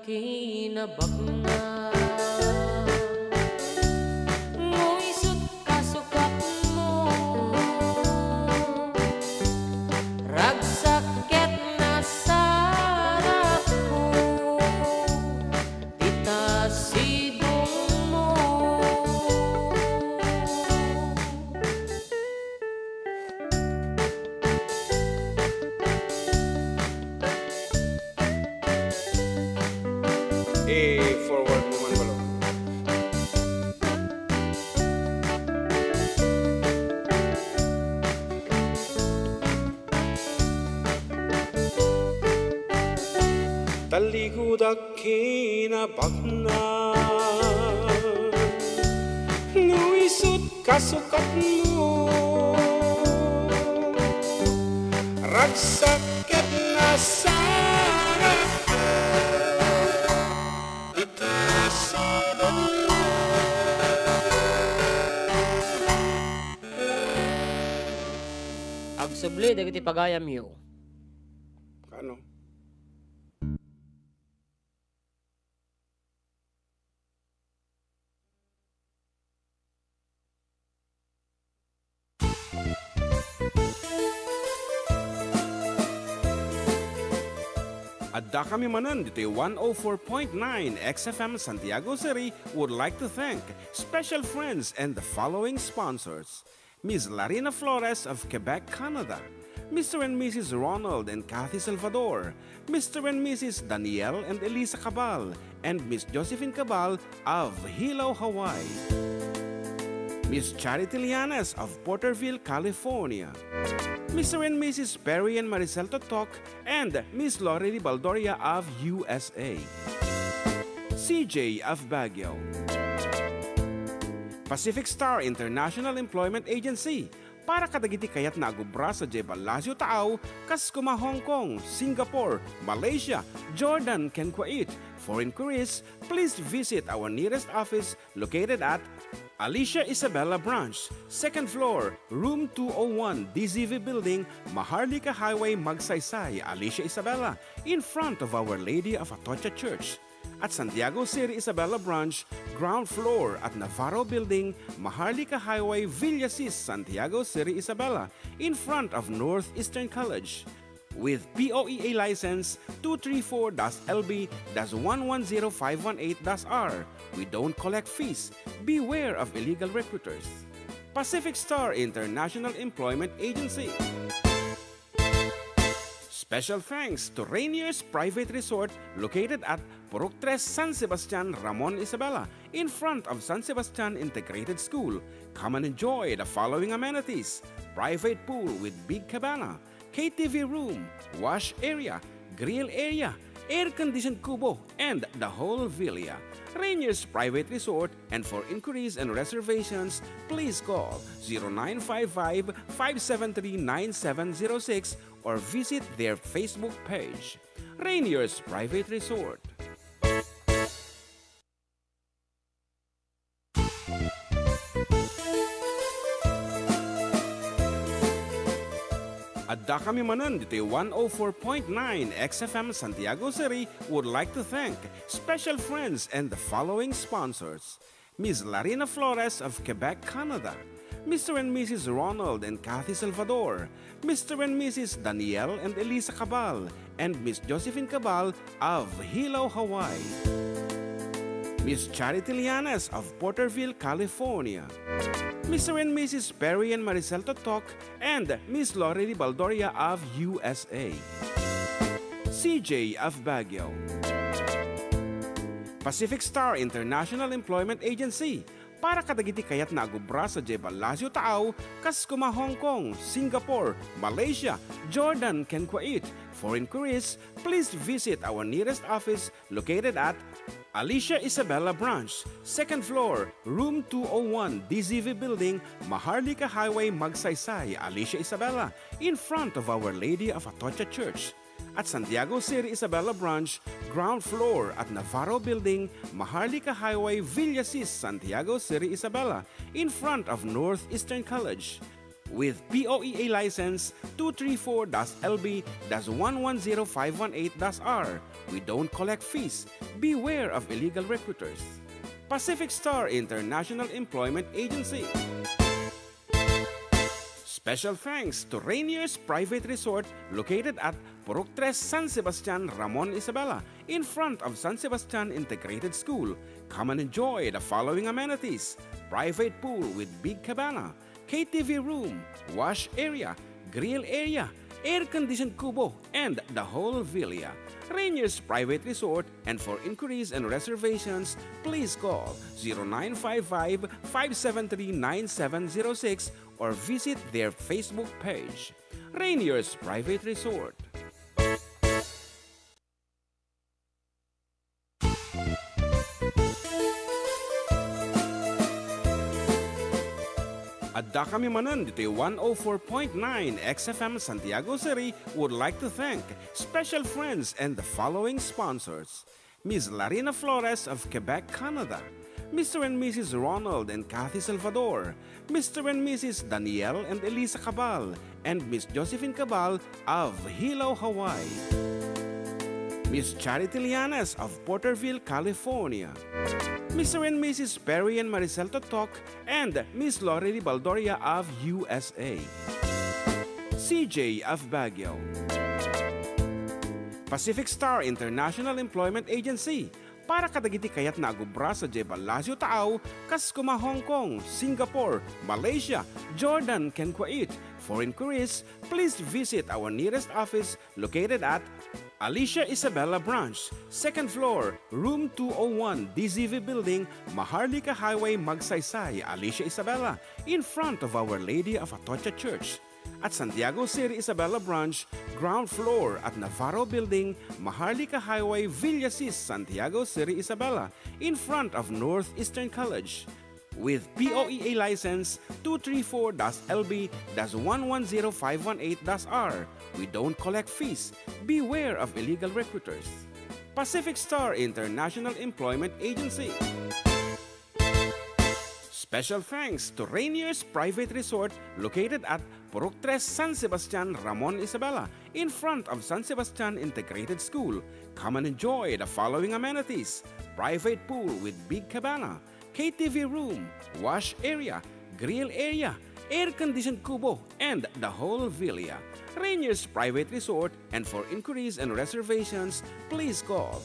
kinabakna mo isut kasukat mo ragsaket na sarap ko itasidong mo forward mo man balo. Talikod kinabakna nuisut kasukat mo ragsaket na sarap agsubli dagiti pagayam yo ano? Adda kami Manen, dito'y 104.9 xFM Santiago City would like to thank special friends and the following sponsors. Ms. Larina Flores of Quebec, Canada. Mr. and Mrs. Ronald and Kathy Salvador. Mr. and Mrs. Danielle and Elisa Cabal. And Miss Josephine Cabal of Hilo, Hawaii. Miss Charity Lianes of Porterville, California. Mr. and Mrs. Perry and Maricel Totok, and Miss Lorely Baldoria of USA. CJ of Baguio. Pacific Star International Employment Agency. Para kadagiti kayat na agubra sa Jebalasyo Taaw, Kaskuma, Hong Kong, Singapore, Malaysia, Jordan, ken Kuwait. For inquiries, please visit our nearest office located at Alicia Isabella Branch, 2nd floor, room 201, DZV Building, Maharlika Highway, Magsaysay, Alicia Isabella, in front of Our Lady of Atocha Church. At Santiago City Isabella Branch, ground floor at Navarro Building, Maharlika Highway, Villasis, Santiago City Isabella, in front of Northeastern College. With POEA license 234-LB-110518-R. We don't collect fees. Beware of illegal recruiters. Pacific Star International Employment Agency. Special thanks to Rainier's Private Resort located at Purok 3 San Sebastian, Ramon, Isabela, in front of San Sebastian Integrated School. Come and enjoy the following amenities: private pool with big cabana, KTV room, wash area, grill area, air-conditioned kubo, and the whole villa. Rainier's Private Resort, and for inquiries and reservations, please call 0955-573-9706 or visit their Facebook page. Rainier's Private Resort. Adda kami Manen, dito'y 104.9 xFM Santiago City would like to thank special friends and the following sponsors. Ms. Larina Flores of Quebec, Canada. Mr. and Mrs. Ronald and Kathy Salvador. Mr. and Mrs. Danielle and Elisa Cabal. And Miss Josephine Cabal of Hilo, Hawaii. Miss Charity Lianes of Porterville, California. Mr. and Mrs. Perry and Maricel Totok, and Miss Lorely Baldoria of USA. CJ of Baguio. Pacific Star International Employment Agency. Para kadagiti kayat na agubra sa Jebalasyo Taaw, Kaskuma, Hong Kong, Singapore, Malaysia, Jordan, ken Kuwait. For inquiries, please visit our nearest office located at Alicia Isabella Branch, 2nd floor, room 201, DZV Building, Maharlika Highway, Magsaysay, Alicia Isabella, in front of Our Lady of Atocha Church. At Santiago City Isabella Branch, ground floor at Navarro Building, Maharlika Highway, Villasis, Santiago City Isabella, in front of Northeastern College. with POEA license 234-LB-110518-R. We don't collect fees. Beware of illegal recruiters. Pacific Star International Employment Agency. Special thanks to Rainier's Private Resort located at Purok 3 San Sebastian, Ramon Isabela, in front of San Sebastian Integrated School. Come and enjoy the following amenities: private pool with big cabana, KTV room, wash area, grill area, air-conditioned kubo, and the whole villa. Rainier's Private Resort, and for inquiries and reservations, please call 0955-573-9706 or visit their Facebook page. Rainier's Private Resort. Adda kami Manen, dito'y 104.9 xFM Santiago City would like to thank special friends and the following sponsors: Ms. Larina Flores of Quebec, Canada; Mr. and Mrs. Ronald and Kathy Salvador; Mr. and Mrs. Danielle and Elisa Cabal; and Miss Josephine Cabal of Hilo, Hawaii; Miss Charity Lianes of Porterville, California; Mr. and Mrs. Perry and Maricel Totok, and Miss Lorely Baldoria of USA; CJ of Baguio; Pacific Star International Employment Agency, para kadagiti kayat na agubra sa Jebalasio Taaw, Kaskuma, Hong Kong, Singapore, Malaysia, Jordan, ken Kuwait. For inquiries, please visit our nearest office located at Alicia Isabela Branch, 2nd floor, room 201, DZV Building, Maharlika Highway, Magsaysay, Alicia Isabela, in front of Our Lady of Atocha Church. At Santiago City Isabela Branch, ground floor at Navarro Building, Maharlika Highway, Villasis, Santiago City Isabela, in front of Northeastern College. With POEA license 234-LB-110518-R. We don't collect fees. Beware of illegal recruiters. Pacific Star International Employment Agency. Special thanks to Rainier's Private Resort located at Purok 3 San Sebastian, Ramon Isabela, in front of San Sebastian Integrated School. Come and enjoy the following amenities: private pool with big cabana, KTV room, wash area, grill area, air-conditioned kubo, and the whole villa. Rainier's Private Resort, and for inquiries and reservations, please call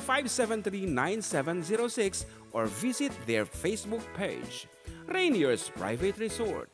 0955-573-9706 or visit their Facebook page. Rainier's Private Resort.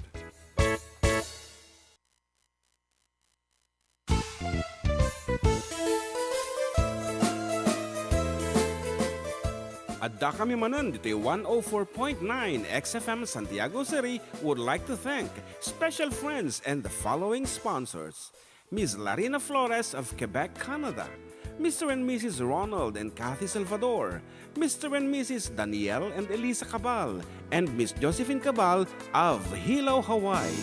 Adda kami Manen, dito'y 104.9 xFM Santiago City would like to thank special friends and the following sponsors: Ms. Larina Flores of Quebec, Canada; Mr. and Mrs. Ronald and Kathy Salvador; Mr. and Mrs. Danielle and Elisa Cabal; and Miss Josephine Cabal of Hilo, Hawaii;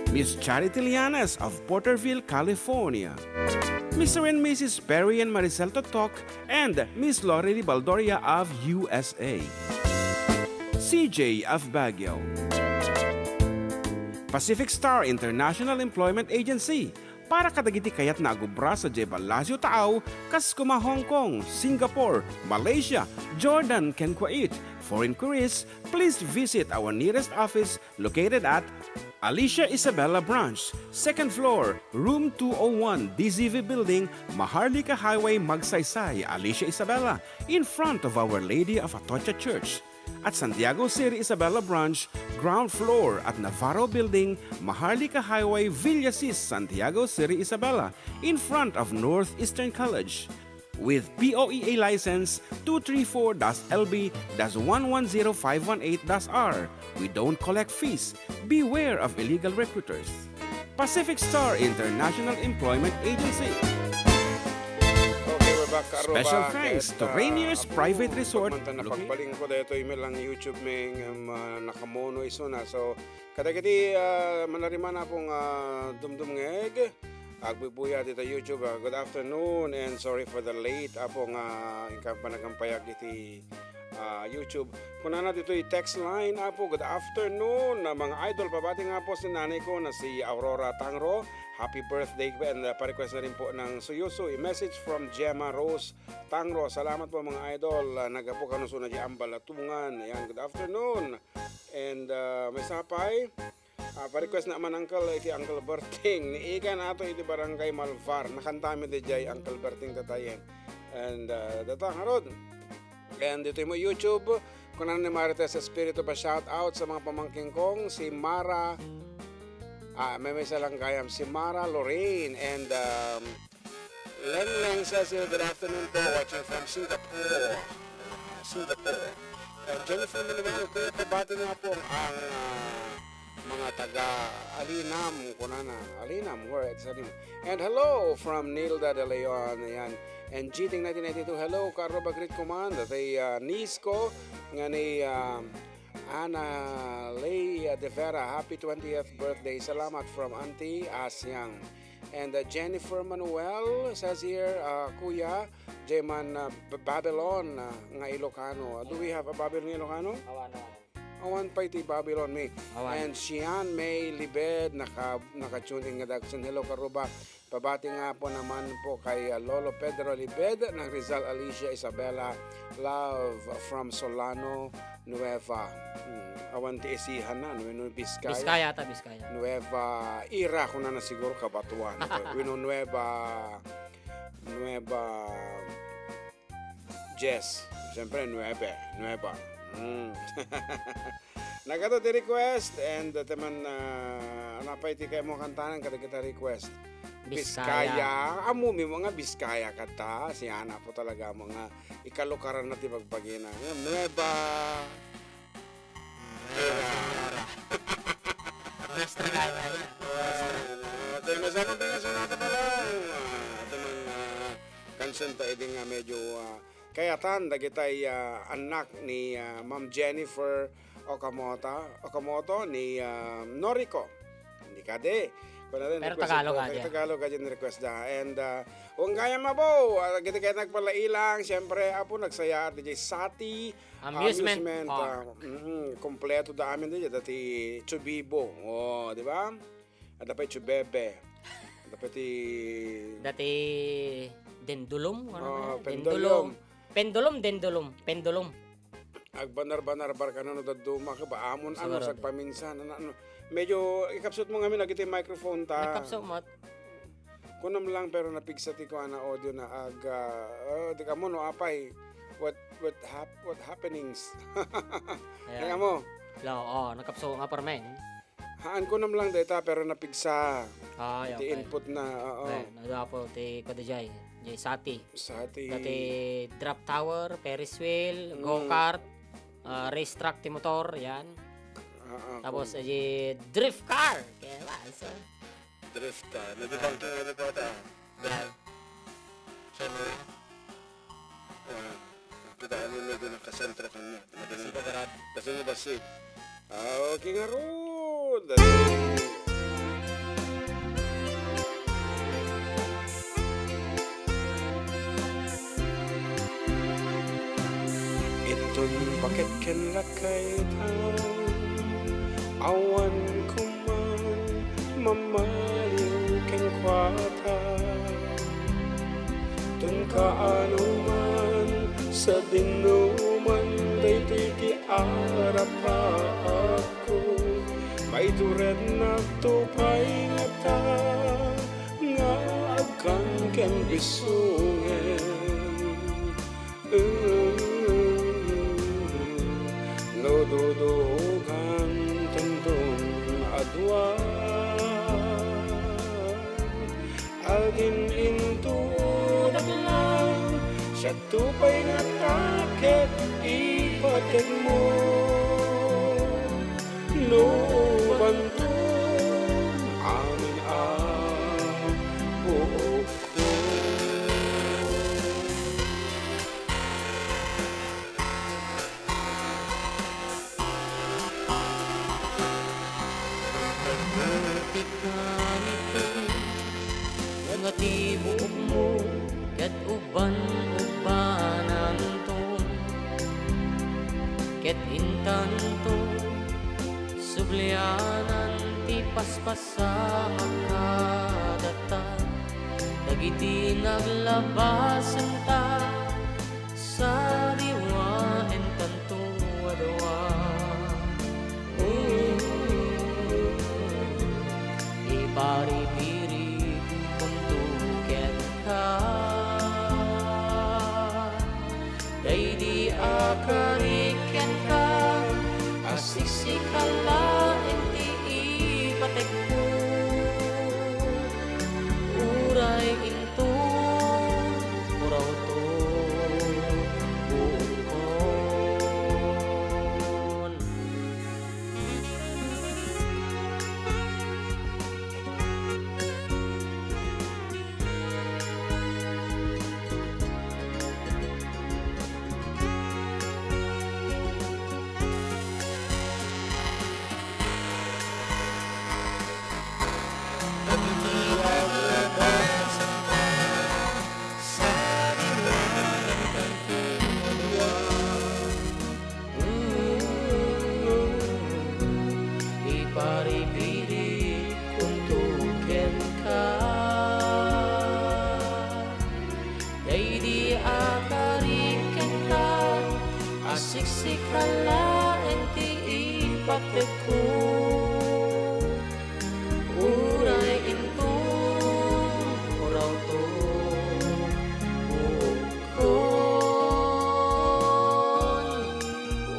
Miss Charity Lianes of Porterville, California; Mr. and Mrs. Perry and Maricel Totok, and Miss Lorely Baldoria of USA; CJ of Baguio. Pacific Star International Employment Agency, para kadagiti kayat na agubra sa Jebalasio Taaw, Kaskuma, Hong Kong, Singapore, Malaysia, Jordan, ken Kuwait. For inquiries, please visit our nearest office located at Alicia Isabela Branch, 2nd floor, room 201, DZV Building, Maharlika Highway, Magsaysay, Alicia Isabela, in front of Our Lady of Atocha Church. At Santiago City Isabela Branch, ground floor at Navarro Building, Maharlika Highway, Villasis, Santiago City Isabela, in front of Northeastern College. With POEA license 234-LB-110518-R. We don't collect fees. Beware of illegal recruiters. Pacific Star International Employment Agency. Special thanks to Rainier's Private Resort. Napagbaling ko dito email ang YouTube may nakamono iso na. So kadagiti manariman akong dumdum ngeg. Agbibuya dito YouTube. Good afternoon and sorry for the late apong ingkang panagampayag iti YouTube. Kung na dito yung text line po, good afternoon na mga idol. Pabati nga po si nanay ko na si Aurora Tangro. Happy birthday and pa-request na rin po ng Suyuso. A message from Gemma Rose Tangro. Salamat po mga idol. Nagapo ka nung di ambalatungan. Ayan, good afternoon. And may sapay. Pa-request naman Uncle, iti Uncle Berting. Ni Iga na ito iti Barangay Malvar. Nakantami di jay Uncle Berting tatayin. And datang harod. And dito mo YouTube. Kung ano ni Marites Espiritu pa shout out sa mga pamangking kong. Si Mara. May isa lang kayam. Si Mara Lorraine. And Leng Leng says good afternoon po. Watching from Singapore. Singapore. Jennifer Manimano po. Pabati nga po ang mga taga Alinam. Kunana. Alinam. Where it's Alinam. And hello from Nilda de Leon. Ayan. And Jiting 1992, hello, Carlo Bagrit Command, at ay niece ko, nga ni Ana Lay De Vera, happy 20th birthday. Salamat from Auntie Asyang. And Jennifer Manuel says here, Kuya, Jayman Babylon, nga Ilocano. Do we have a Babylon Ilocano? Awan pa iti Babylon me. And Sian May Libed, naka-tune in nga dagsan. Hello, Karuba. Pabati nga po naman po kay Lolo Pedro Libed ng Rizal Alicia Isabela. Love from Solano, Nueva. Awan ti isihan na, Biskaya. Biskaya ata, Biskaya. Nueva Ira, kung na siguro kabatuan. Nueva Jess. Siyempre, Nueva. Nagato ti request and teman napay ti kayo mo kantanan kada kita request. Biskaya. Amumi mga Biskaya kata. Si Ana po talaga mga ikalukaran na ti magpagina. Nueva. Ito yung masakot na sonata pa lang. Ito mga kansenta ito nga medyo kaya tanda kita'y anak ni Ma'am Jennifer Okamoto ni Noriko. Hindi ka de. Pero Tagalog ka dyan. Tagalog ka dyan request da. And kung kaya mabaw, kita kayo nagpalailang, siyempre, nagsaya at DJ Sati. Amusement Park. Kompleto da amin din dati Chubibo. Di ba? At dapat Chubebe. Dapat Dati Dendulum. Pendulum. Pendulum. Agbanar-banar ka na no daduma ka ba amon sagpaminsan medyo ikapsot mo ngamin nagiti microphone ta Nakapsot mo. Kunam lang pero napigsati ko na audio na di ka mo no apay what happenings kaya mo nakapsot nga parmen. haan ko nam lang data pero napigsa okay. Input na nadapo ti kadajay jay Sati. Dati drop tower, Ferris wheel, go-kart, racetrack ti motor, yan. Tapos drift car. Kaya ba? Drift car. Nadibang ka nga dito ata. Siyempre. Kita ano na doon nakasentra ka niya. Kasi na basit. Okay nga road. Itun bakit ken lakay tao awan kuman mamaling ken kwata tun kaano man sa dinuman daytoy ti arap ako may tured na tupay nga ta nga agkan ken bisungen Nodudugan tundong adwa Agin intudag lang Siya tupay nga takit ipatid mo No bantong amin ang buok ko Nga tibuok mo kat uban-ubanan to ket intanto sublianan ti paspasa kadatan dagiti naglabasan ta sa diwa entanto adwa iparipiri kuntuken ka daydi akariken ka asisikala enti ipatekpo uray into uraw to buon. Iparipiri kuntuken ka daydi akariken ka asiksikala enti ipatekko uray into uraw to bukon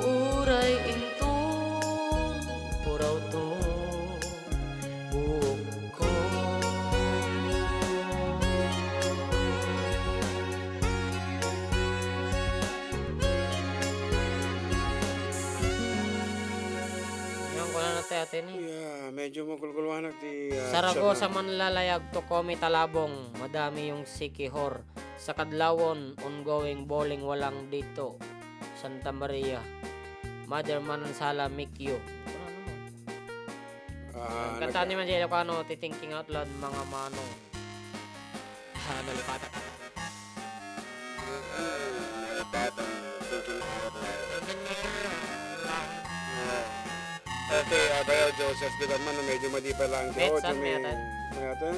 uray into uraw to bukon. Yung ko na natin atin eh. Yeah, medyo magulgulwanag ti Saragosa man lalayag to komi talabong madami yung sikihor sa kadlawon ongoing bowling walang dito Santa Maria Mother Manansala Mikyo. Kanta ni man siya Ilocano titinking out loud mga manong nalipata ka. Okay, Bayaw Joseph di man medyo madipa lang siya. Metsan, metan. Metan.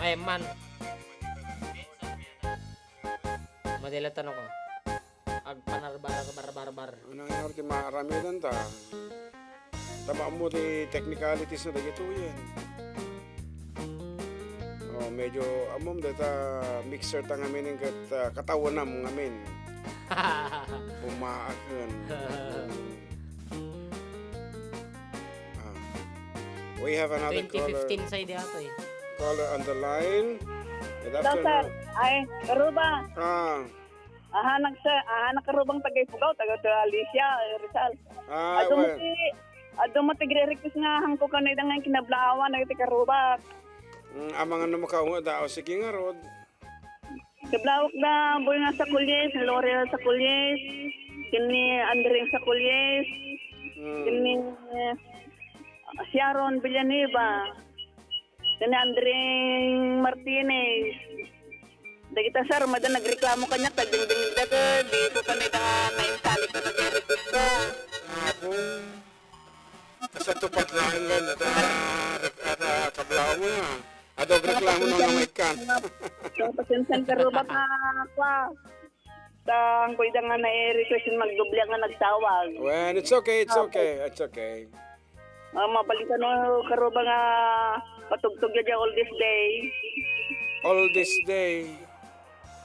Ay man madila tanong ko agpanarbar. Anong nga ti maramidan ta. Tama mo ti technicalities na dagito yan. Oh, medyo amom data mixer ta ngamin ng katawanam ngamin. Umaakan. We have another 2015 sa ide ato eh. caller on the line. Good Hello, sir. afternoon. Ay, karuba. Ah, Ahanak karubang tagay-pugaw, taga-Alicia, Rizal. well, Ado mo tigre-request nga hangko kanay nga kinablaawan na iti karuba. amang ano makaunga daw sige nga rod. Kablawak na boy nga sa Kulyes, L'Oreal sa Kulyes, kini Andring sa Kulyes, kini Sharon Villanueva, kini Andring Martinez. Dagita sir, madan nagreklamo kanya tagding daga, di ko kanay na nainsali ko nag-request ko. Kasi tupat lang gan at kablaw mo na. Adog reklamo na may kan. So, pasensan karuba ka kwa. Tang ko ida nga na-request magdubli nga nagtawag. Well, it's okay. It's okay. Mabalikan mo karuba nga patugtog ya all this day. All this day.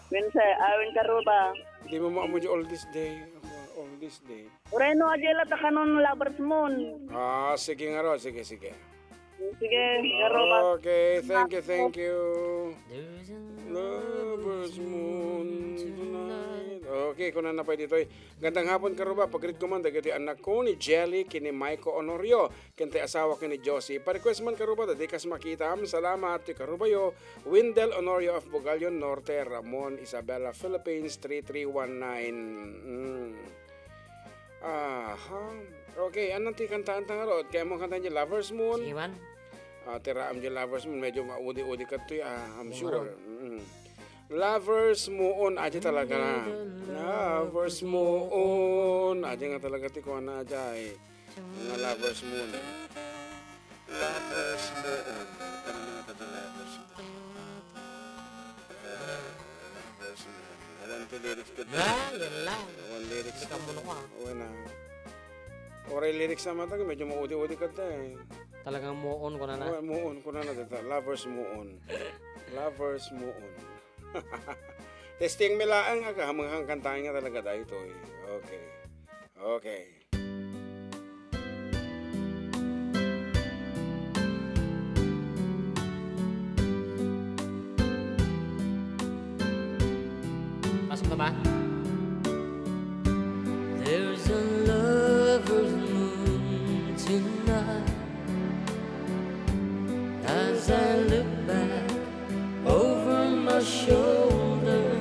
Minsa, awin karuba. Di mo maamu all this day. All this day. Ureno ajela ta kanon lovers moon. Ah, sige nga ro. Sige. Sige, karuba. Okay, thank you. There's a Lovers moon tonight. Okay, kung na pa dito. Gandang hapon ka ba? Pag-read ko man, dagiti anak ko ni Jelly, kini Maiko Honorio, kinte asawa kini Josie. Pa-request man ka ba? Dadikas makita. Salamat. Ti karubayo. Windel Honorio of Bugalyon Norte, Ramon, Isabela, Philippines, 3319. Okay, anong ti kantaan ta nga rod? Kaya mo kantaan niya Lovers Moon? Sige man. Tira am dyan Lovers Moon, medyo maudi-udi ka to I'm sure. Lovers moon, aja talaga na. Lovers moon, aja nga talaga ti ko na aja eh. Mga lovers moon. Lovers moon. Ano nga talaga lovers moon? Lovers moon. Awan ti lyrics ko. Yan lang. Awan lyrics. Hindi ka muna ko. Awan na. Oray lyrics naman tayo, medyo maudi-udi ka tayo. Talagang muon ko na na. Awan moon ko na dito. Lovers moon. Lovers moon. Testing milaang aga mga kantahin nga talaga dahil ito eh. Okay. Okay. Pasok na ba? There's a lover's moon tonight as I look back over my shoulder.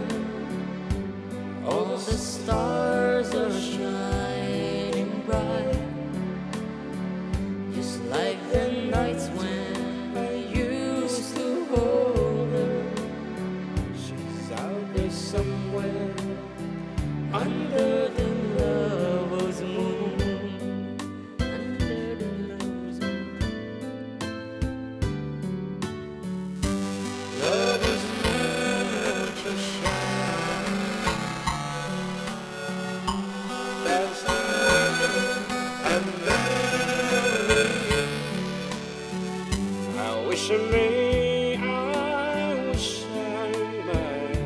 All the stars are shining bright, just like the nights when I used to hold her. She's out there somewhere under the lover's moon. Under the lover's moon. Lover's moon, won't you shine? That's the moon I'm I wish I wish I might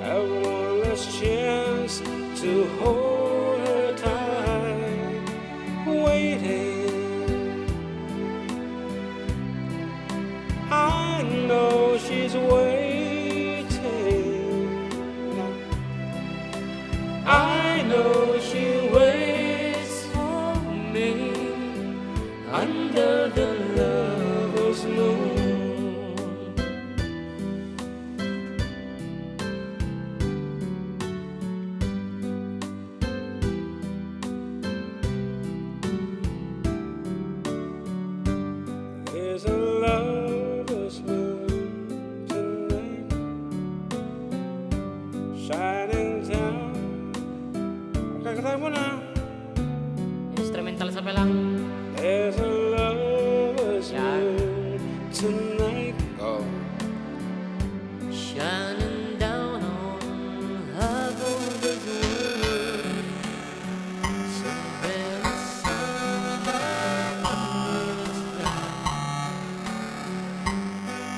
have one last chance to hold her tight, waiting. I know she's waiting. I know she waits for me under the lover's moon. There's a lover's moon tonight, shining down. Kakatay mo na. Instrumental sa pelang. There's a lover's moon tonight. Oh. Shining down on half of the moon. So very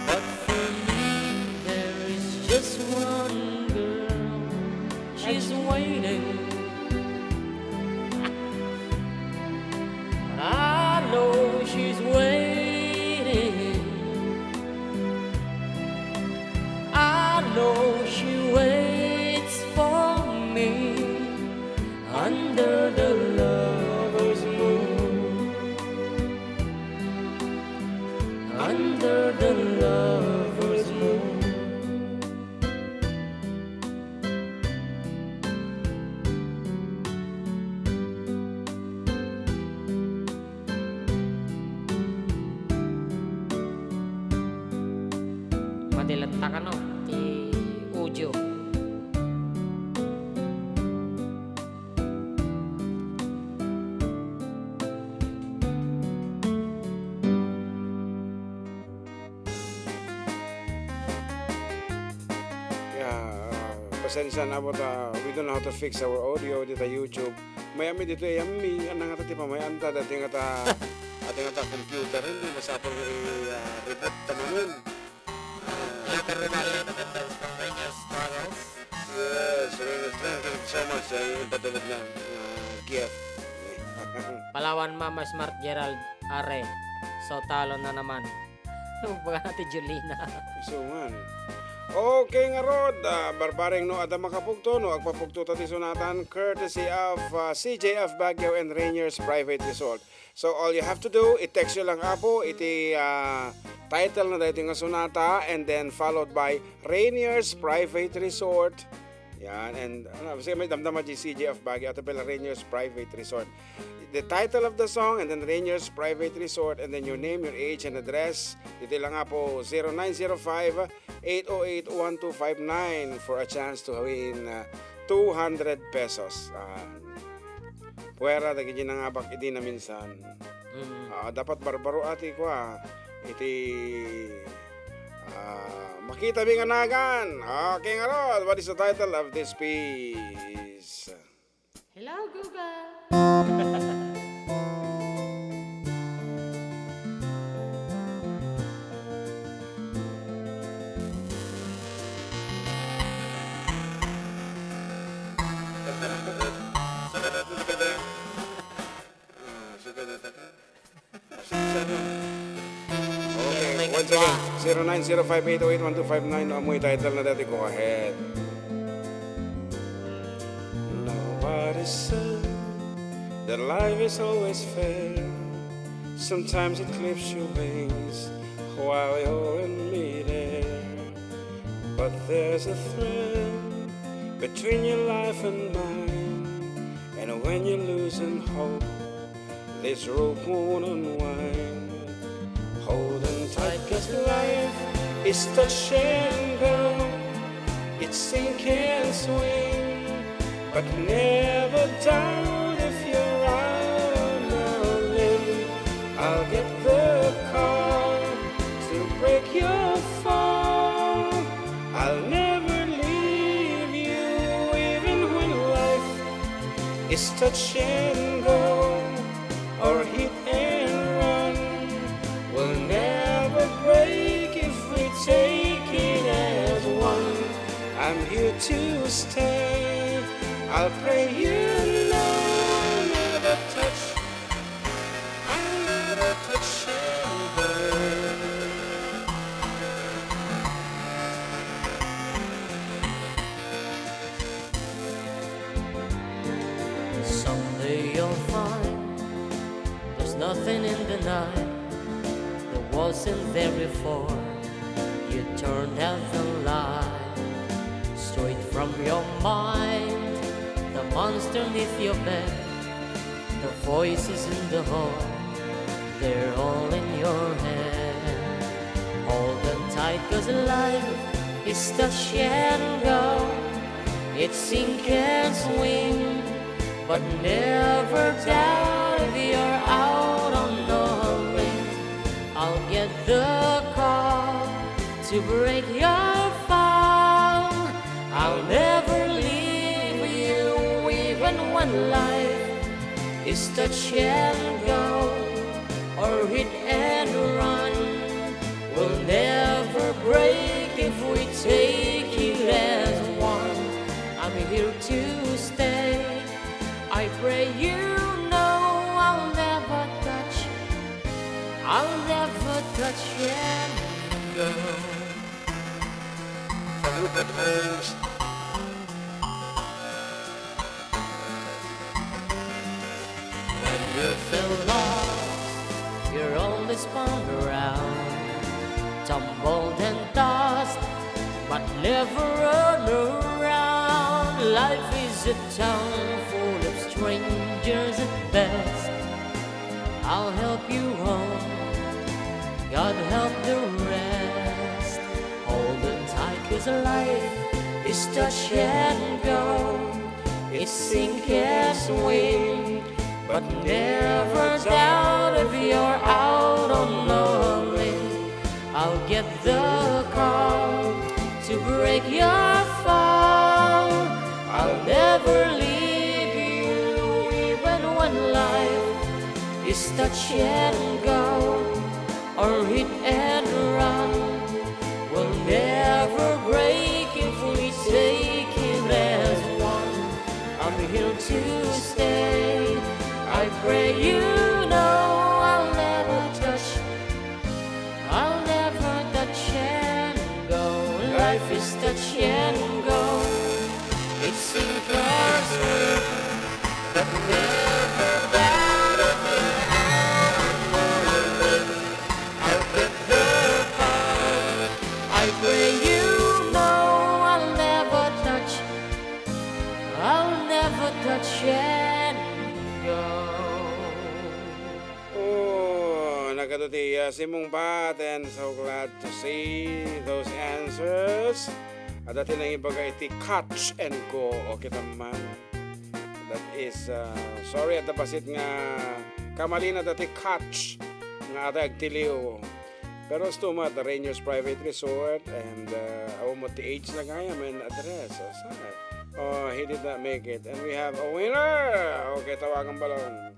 but for me, there is just one girl. She's waiting. I know she's waiting. I know she waits for me under the lover's moon. Under the lover's moon. Madilata ka no, ti Ujo. Pasensya na po we don't know how to fix our audio dito YouTube. Mayami dito yami anang ata ti pamayanta dating ata ating ata computer hindi masapang reboot tamanon. Yes, thank you so much sa ipadulog ng gift. Palawan Mama Smart Gerald Are. So talo na naman. Baga natin Julina. Isungan. Okay nga rod, barbaring no ada makapugto no agpapugto ta ti sunatan courtesy of CJF Baguio and Rainier's Private Resort. So all you have to do, i-text nyo lang apo iti title na dahito nga sunata and then followed by Rainier's Private Resort. Yan, and kasi may damdaman di CJ of Baguio at pala Rainier's Private Resort. The title of the song and then Rainier's Private Resort and then your name, your age and address. Dito lang nga po 0905-808-1259 for a chance to win 200 pesos. Puwera, dagiti na nga bak, idi na minsan. Dapat barbaro ati ko iti makita bing anagan. Okay nga ron, what is the title of this piece? Hello, Google. Okay, once again, 0905-808-1259. Amoy title na dati, go ahead. Nobody said that life is always fair. Sometimes it clips your wings while you're in midair. But there's a thread between your life and mine, and when you're losing hope, this rope won't unwind. Holding tight, 'cause life is touch and go. It's sink and swing, but never doubt if you're out on a limb. I'll get the call to break your fall. I'll never leave you, even when life is touch and go or hit and run. We'll never break if we take it as one. I'm here to stay. I'll pray you know I'll never touch. I'll never touch anybody. Someday you'll find there's nothing in the night that wasn't there before. You turned out the light straight from your mind. The monster beneath your bed, the voices in the hall, they're all in your head. Hold them tight, 'cause life is touch and go. It's sink and swing, but never doubt if you're out on the limb. I'll get the call to break your fall. I'll never leave you, even when life is touch and go or hit and run. We'll never break if we take it as one. I'm here to stay. I pray you know I'll never touch and go. When you feel lost, you're only spun around, tumbled and tossed, but never run around. Life is a town full of strangers at best. I'll help you home, God help the rest. Hold them tight, 'cause life is touch and go. It's sink and swing, but never doubt if you're out on the limb. I'll get the call to break your fall. I'll never leave you, even when life is touch and go or hit and run. We'll never break if we take it as one. I'm here to stay. I pray you know I'll never touch and go. Life is touch and go. It's sink or swim, but never doubt if you're out on the limb. I'll get the call. I pray you know I'll never touch and go. Oh, nagkatuti simong bat and so glad to see those answers. At dati nang ibaga iti catch and go. Okay naman. That is, sorry at basit nga kamali na dati catch nga ata agtiliw. Pero stuma at the Rainiers Private Resort and mo the age na gaya and address. So, sad. Oh, he did not make it. And we have a winner! Okay, tawagan balon.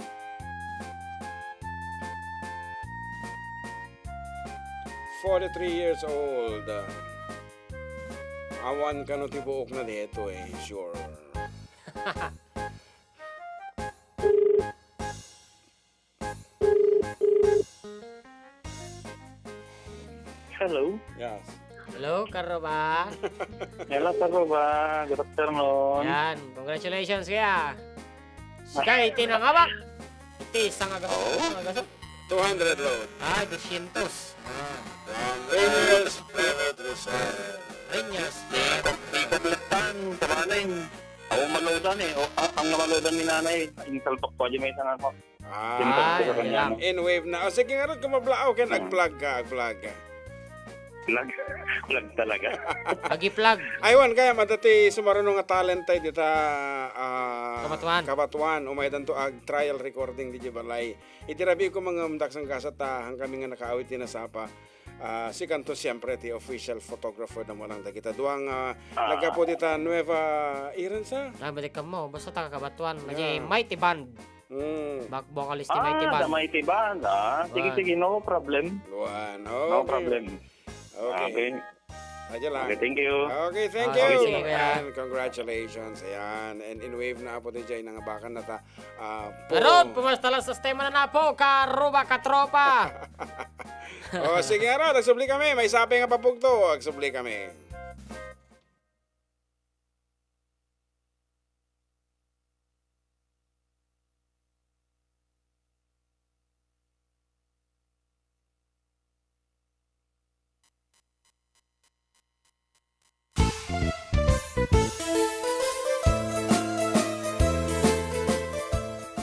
43 years old. Awan ka no tibuok na dito sure. Hello. Yes. Hello, karo ba? Hello, Taro ba? Good afternoon. Yan, congratulations kaya. Kaya iti na nga ba? Iti, isang agaso. 200 load. Ah, 200. Rainiers Private Resort. Rangers. Ikublitan, kamanin. Ako malodan ang malodan ni nanay. Yung salpak po, may isang ako. Ay, lang. In wave na. O sige nga rin, kumablao ka, nag-plug ka. Lag talaga. Pag-i-plug. Aywan, kaya matati sumarunong nga talent tayo dita Kabatuan. Umaydan to trial recording di balay. Itirabi ko mga umdaksang kasata hang kami nga nakaawit na sapa. Si Kanto siyempre ti official photographer na mo lang kita duang nagkapo dita Nueva Irensa. Nabalik ka mo, basta taga Kabatuan. Nandiyan Mighty Band. Back vocalist ni Mighty Band. The Mighty Band. Sige, no problem. Luan. No problem. Okay. Aja lang. Okay, thank you. Okay, thank Okay, you. sige, kuya. And congratulations. Ayan. And in wave na po DJ nang bakan na ta. Karon, pumastala sa sistema na po, karuba, katropa. Sige nga nagsubli kami. May sabi nga papugto. Nagsubli kami.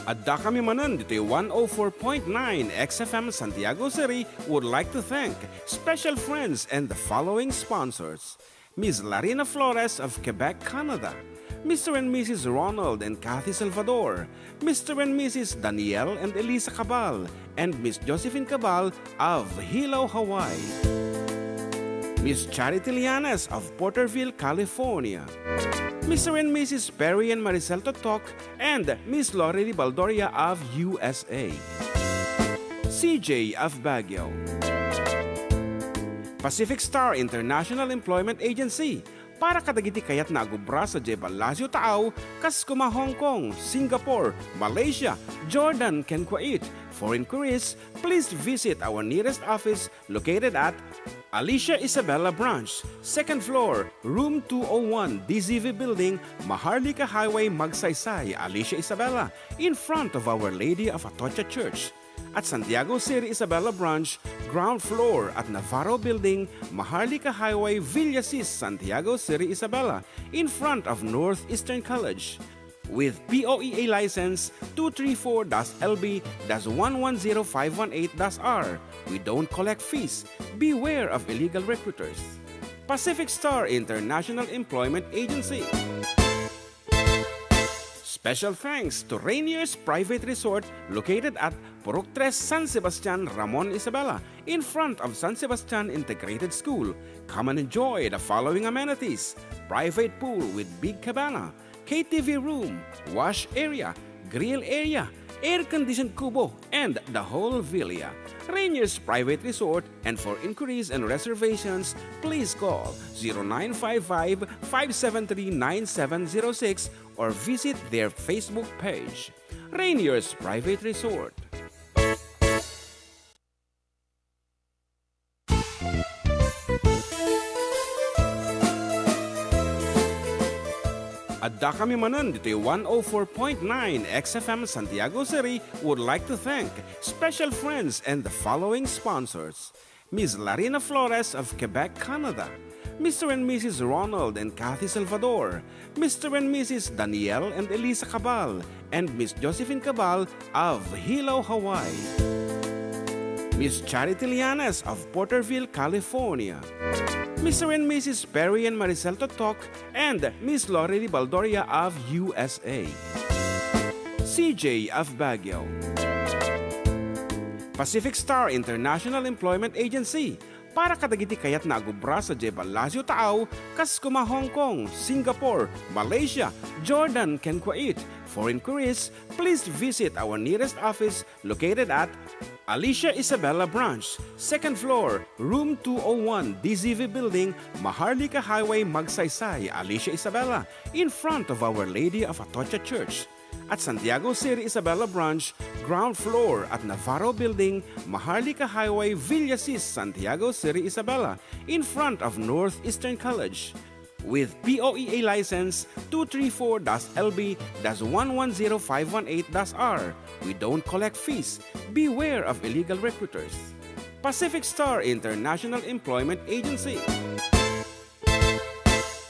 Adda kami manan dito 104.9 xFM Santiago City would like to thank special friends and the following sponsors. Ms. Larina Flores of Quebec, Canada. Mr. and Mrs. Ronald and Kathy Salvador. Mr. and Mrs. Danielle and Elisa Cabal. And Miss Josephine Cabal of Hilo, Hawaii. Miss Charity Lianes of Porterville, California. Mr. and Mrs. Perry and Maricel Totok, and Miss Lori Baldoria of USA. CJ of Baguio. Pacific Star International Employment Agency, para kadagiti kayat na agubra sa Jebel Lazio Taaw, Kaskuma, Hong Kong, Singapore, Malaysia, Jordan, ken Kuwait. For inquiries, please visit our nearest office located at Alicia Isabella Branch, 2nd floor, room 201, DZV Building, Maharlika Highway, Magsaysay, Alicia Isabella, in front of Our Lady of Atocha Church. At Santiago City Isabella Branch, ground floor at Navarro Building, Maharlika Highway, Villasis, Santiago City Isabella, in front of Northeastern College. With POEA license 234-LB-110518-R. We don't collect fees. Beware of illegal recruiters. Pacific Star International Employment Agency. Special thanks to Rainiers Private Resort located at Purok 3 San Sebastian, Ramon Isabela, in front of San Sebastian Integrated School. Come and enjoy the following amenities: private pool with big cabana, KTV room, wash area, grill area, air-conditioned kubo, and the whole villa. Rainiers Private Resort, and for inquiries and reservations, please call 0955-573-9706 or visit their Facebook page. Rainiers Private Resort. Adda kami manan dito 104.9 xFM Santiago City would like to thank special friends and the following sponsors. Ms. Larina Flores of Quebec, Canada. Mr. and Mrs. Ronald and Kathy Salvador, Mr. and Mrs. Danielle and Elisa Cabal, and Miss Josephine Cabal of Hilo, Hawaii. Miss Charity Lianes of Porterville, California. Mr. and Mrs. Perry and Maricel Totok, and Miss Lori Baldoria of USA. CJ of Baguio. Pacific Star International Employment Agency, para kadagiti kayat na agubra sa Jebel Lazio Taaw, Kaskuma, Hong Kong, Singapore, Malaysia, Jordan, ken Kuwait. For inquiries, please visit our nearest office located at Alicia Isabella Branch, 2nd floor, room 201, DZV Building, Maharlika Highway, Magsaysay, Alicia Isabella, in front of Our Lady of Atocha Church. At Santiago City Isabella Branch, ground floor at Navarro Building, Maharlika Highway, Villasis, Santiago City Isabella, in front of Northeastern College. With POEA license 234-LB-110518-R. We don't collect fees. Beware of illegal recruiters. Pacific Star International Employment Agency.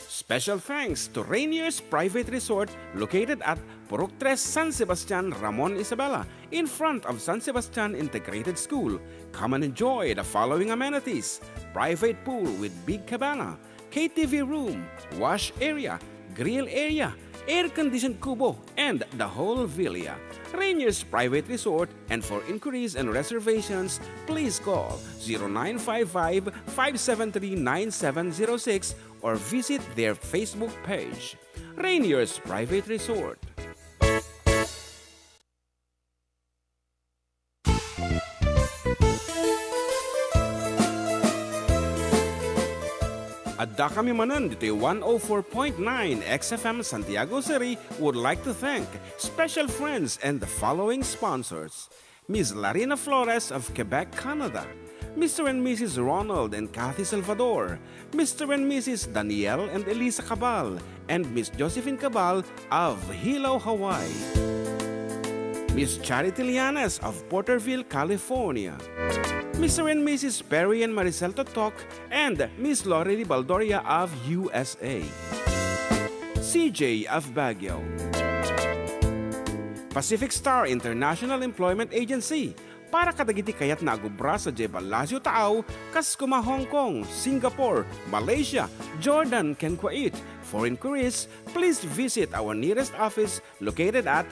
Special thanks to Rainier's Private Resort located at Purok 3, San Sebastian, Ramon Isabela, in front of San Sebastian Integrated School. Come and enjoy the following amenities: private pool with big cabana, KTV room, wash area, grill area, air-conditioned kubo, and the whole villa. Rainier's Private Resort, and for inquiries and reservations, please call 0955-573-9706 or visit their Facebook page. Rainier's Private Resort. Adda kami Manen, dito'y 104.9 xFM Santiago City would like to thank special friends and the following sponsors: Ms. Larina Flores of Quebec, Canada, Mr. and Mrs. Ronald and Kathy Salvador, Mr. and Mrs. Danielle and Elisa Cabal, and Miss Josephine Cabal of Hilo, Hawaii, Miss Charity Lianes of Porterville, California, Mr. and Mrs. Perry and Maricel Totok, and Miss Lori Baldoria of USA. CJ of Baguio. Pacific Star International Employment Agency, para kadagiti kayat na agubra sa Jebel Lazio Taaw, Kaskuma, Hong Kong, Singapore, Malaysia, Jordan, ken Kuwait. For inquiries, please visit our nearest office located at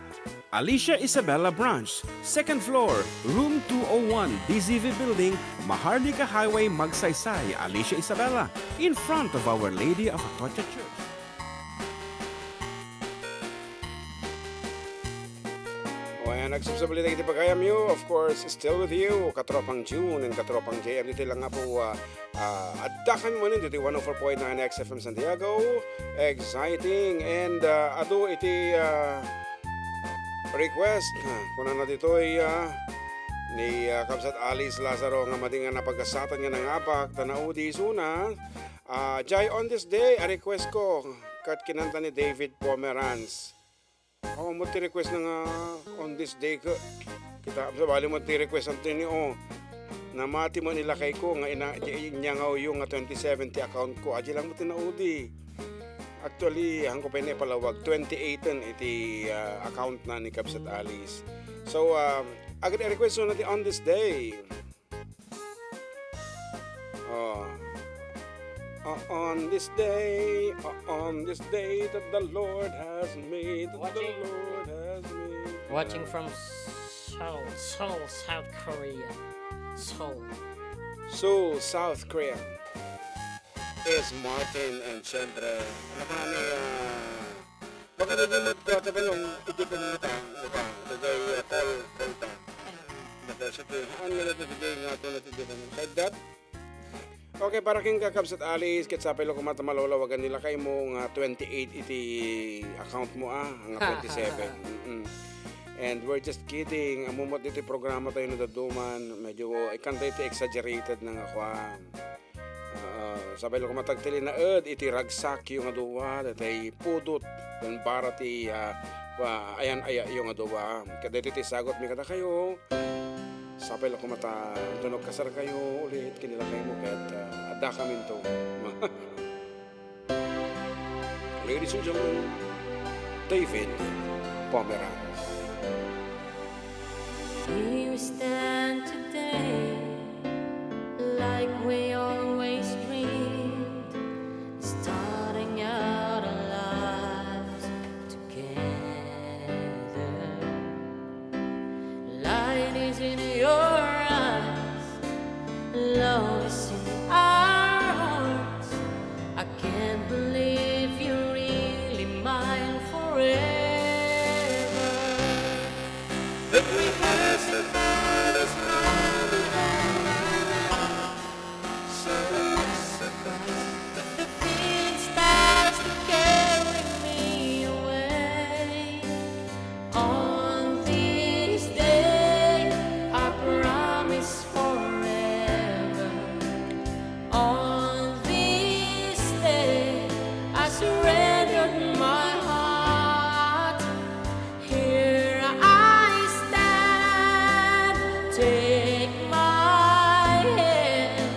Alicia Isabella Branch, 2nd floor, room 201, DZV Building, Maharlika Highway, Magsaysay, Alicia Isabella, in front of Our Lady of Atocha Church. O ayan, nagsubsabalita kita pagayam you, of course, still with you, Katropang June and Katropang JM. Dito lang nga po, Adda kami Manen, dito 104.9 xFM Santiago, exciting, and ado iti request, kuna na dito'y ni Kapsat Alice Lazaro nga madingan na pagkasatan nga ng apak, tanaudi suna, Jai on this day, a request ko, kat kinanta ni David Pomeranz. Oh, mo ti request na nga on this day ka. Kita sa bali mo ti request ang tini namati mo nila kay ko nga inyangaw yung 2070 account ko. Aji lang mo tinaudi. Actually, ang ko pa palawag 2018 iti account na ni Kapsat Alice. So, agad i-request mo natin on this day. On this day that the Lord has made, Watching from Seoul, South Korea. Seoul, South Korea. Is Martin and Chandra. Ano ka ni, baka hindi mo trata ba yung itipin mo ta, diba? Dagay call ta. Dagay sa ito, ano na dagay nga ito natitipin mo. Said that? Okay, para king Kakabsat Alice, kitsapay lo kumata malolawagan nila kay mo nga 28 iti account mo nga 27. And we're just kidding. Amumot iti programa tayo na daduman. Medyo, ikanta iti exaggerated na nga kwa. Sabay lo kumatagtili na iti ragsak yung aduwa. Datay pudot. Dan para ti ayan yung aduwa. Kada iti sagot mi kada kayo. Sabay lo kumata tunog kasar kayo ulit. Kinila kayo mo. Kahit adda kami to. Ladies and gentlemen, David Pomeranz. Here we stand today, like we always dreamed, starting out our lives together. Light is in your eyes, love is in our hearts. I can't believe you're really mine forever. The feeling starts to carry me away. On this day, I promise forever. On this day, I surrendered my heart. Here I stand, take my hand,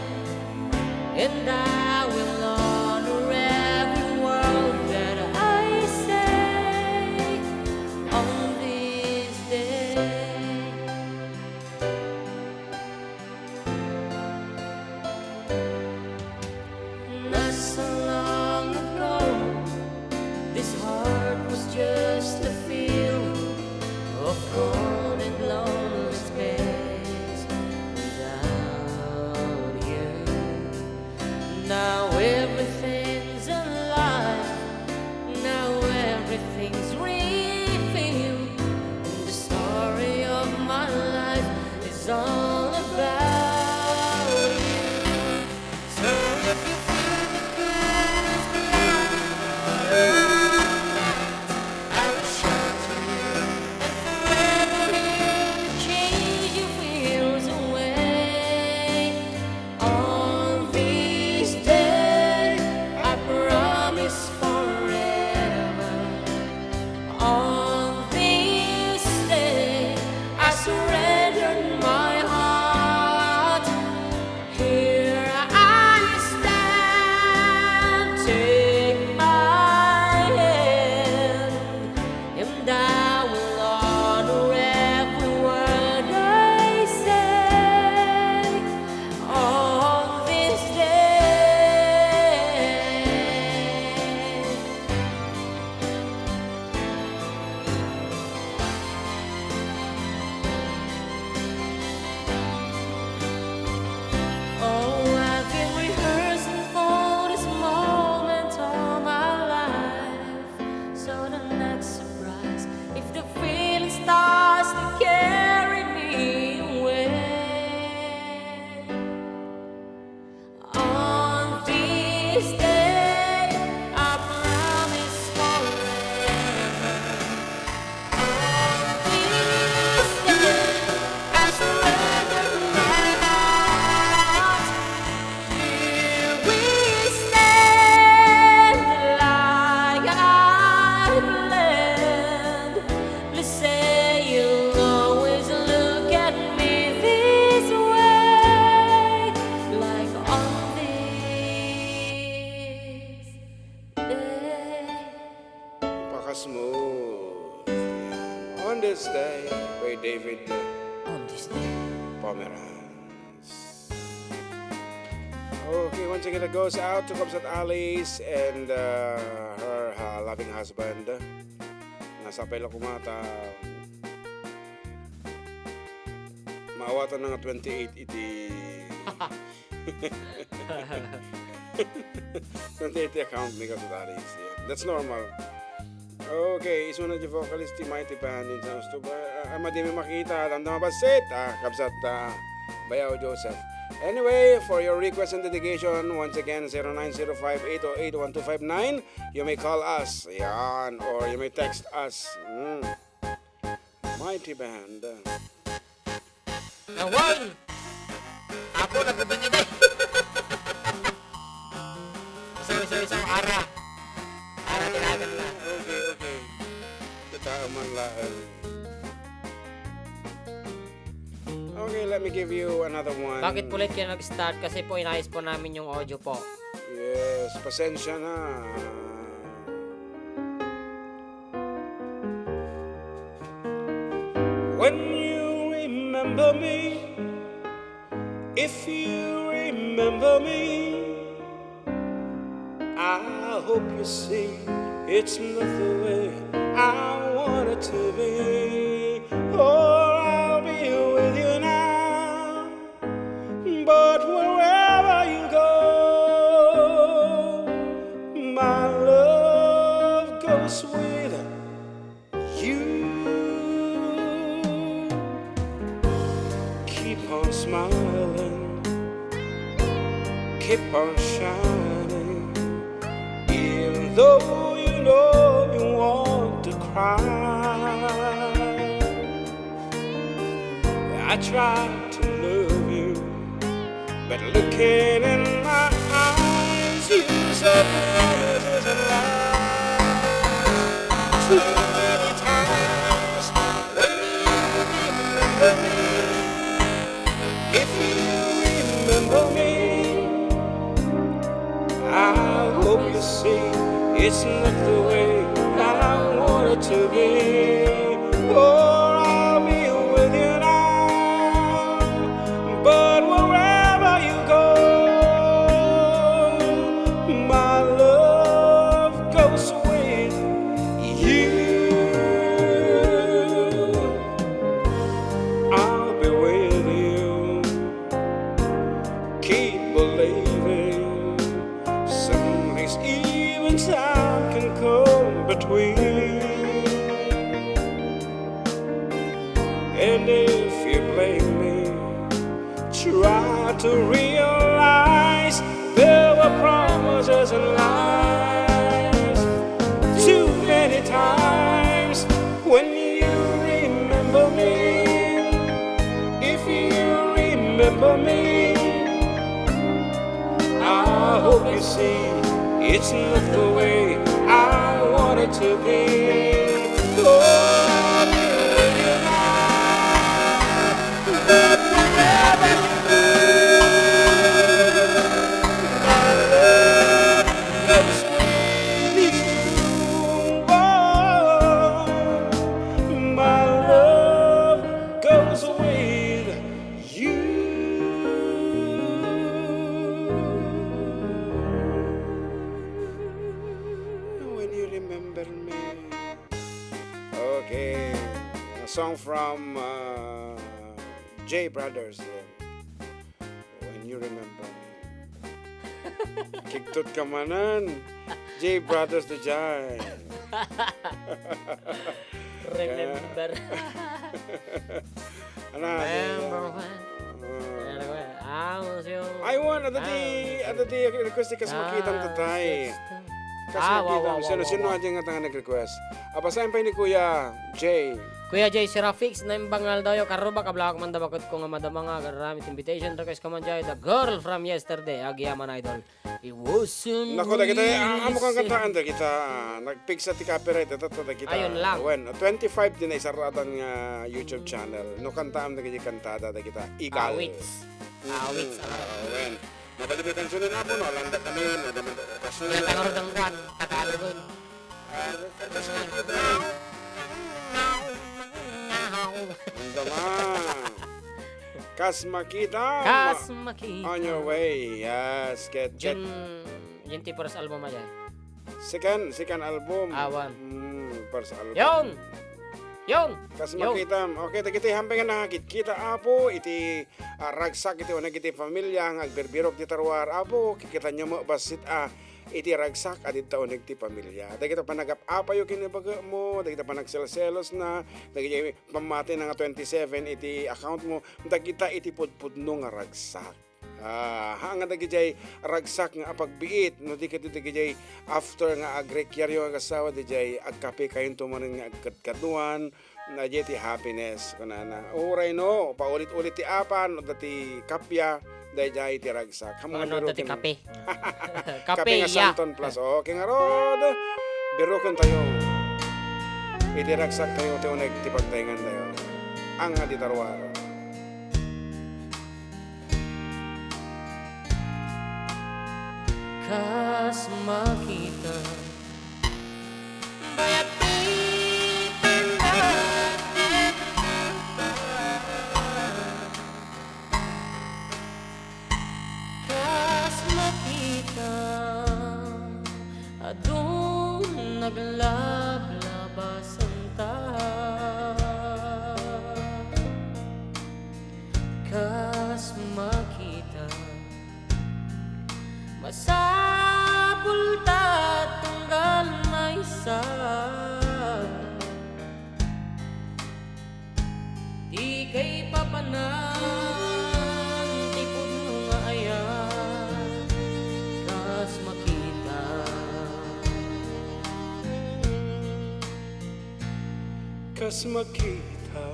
and I will honor every word that I say on this day. Not so long ago, this heart was just a feeling of cold and lonely space without you. Now everything's alive, now everything's revealed, and the story of my life is all about you. So if you feel the coolness I will shelter you, and forever here to change your fears away. On this day, I promise forever. On this day, I surrendered my heart. Here I stand, take my hand, and I will honor every word I say on this day. Oh, I've been rehearsing for this moment all my life. So the next surprise, if the feeling starts to carry me away. On this day, I promise forever. On this day, I surrender my heart. Here we stand, like I planned. Please say you'll always look at me this way, like on this day. Paka-smooth. On this day, by David On this day. Pomeranz. Okay, once again, it goes out to Kapsat Alice and her loving husband. Nasa pela kumata. Maawatan na nga 28 iti 28 account ni Kapsat Alice. Yeah. That's normal. Okay, isunod yung vocalist ti Mighty Band in San Stuba. Madimi makita, tanda mabasit. Kapsat Bayaw Joseph. Anyway, for your request and dedication, once again, 0905-808-1259. You may call us, yan, or you may text us. Mighty Band. Nawang! Ako nagbibingin eh. Isang ara. Ara tinagan na. Okay. Tama lang. Okay, let me give you another one. Bakit po late kayo nag-start? Kasi po inayos po namin yung audio po. Yes, pasensya na. when you remember me, if you remember me, I hope you see it's not the way I want it to be. Oh, I'll be with you now, but wherever you go, my love goes with you. Keep on smiling, keep on shining, even though you know you want to cry. I try to love you, but looking in my eyes, you said promises and lies. Too many times when you remember me, if you remember me, I hope you see it's not the way I want it to be. Oh, I'll be with you now, but wherever you go, my love goes with you. I'll be with you. Keep believing. Some days even time can come between. And if you blame me, try to realize there were promises and lies. Too many times when you remember me, if you remember me, I hope you see it's not the way I want it to be. Oh, I'll be with you now, but wherever you go, my love goes with you. Oh, my love goes with you. When you remember me. Okay, a song from J Brothers. When you remember me. Kiktot ka manan. J Brothers the Jai. Remember. Ano? Remember when? I was your... I want at the request kasi makita mo tatay. Kasi makita mo sino aja nga tanga nag-request. Abasahin pa ni Kuya J. Kuya Jay, si Rafix na imbangal daw yung karuba kablak man dabakot ko nga madama nga garamit invitation request ka man Jay, the girl from yesterday agyaman idol. It wasn't Nako da kita really amo kang safe. kantaan da kita nag-pick sa ti copyright da kita. Ayun lang. When 25 din ay saratan nga YouTube channel. No kantaan da kita kantada da kita. Ikal. Awits. Awits. When napalipitan sunod na po no landa kami na daman okasyon. Yan tangar dang kwan Tagalog. Kas makita. Kas makita. On your way. Yes, get Yun ti first album aja. second album. Awan. First album. Yun. Kas makita. Okay, ta kita hamping na kita apo iti ragsak iti unag iti pamilya nga agberbirok ti tarwar apo kikita nyo mo basit iti ragsak adit taon ti pamilya. Dagi kita panagap apayo kinibaga mo, dagi kita panagselselos na, dagi kita pamati nga 27 iti account mo, dagi kita iti pudpudno nga ragsak. Hanga dagi jay ragsak nga apagbiit, no di kiti dagi jay after nga agrekyaryo nga kasawa di jay agkape kayon tumanin nga agkatkaduan, na jay ti happiness kunana. Uray no, paulit-ulit ti apan, o dati kapya, dahil dahil ti ragsak. Ano dati kape? Kape nga Santon Plus. Okay nga rod. Birukon tayo. Iti ragsak tayo. Tayo nagtipagtaingan tayo. Ang nga ditarwaro. Kas makita tipod no nga ayan kas makita. Kas makita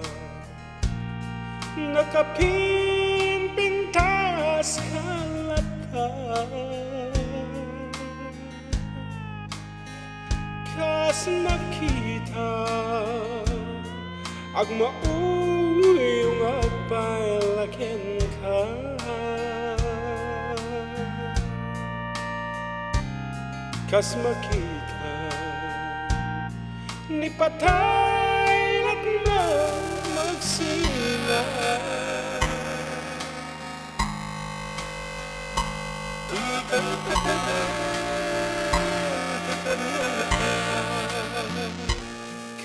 nakapinpintas kalata, kas makita agmauwi yung agpailakin ka, kas makita ni patay at magsila.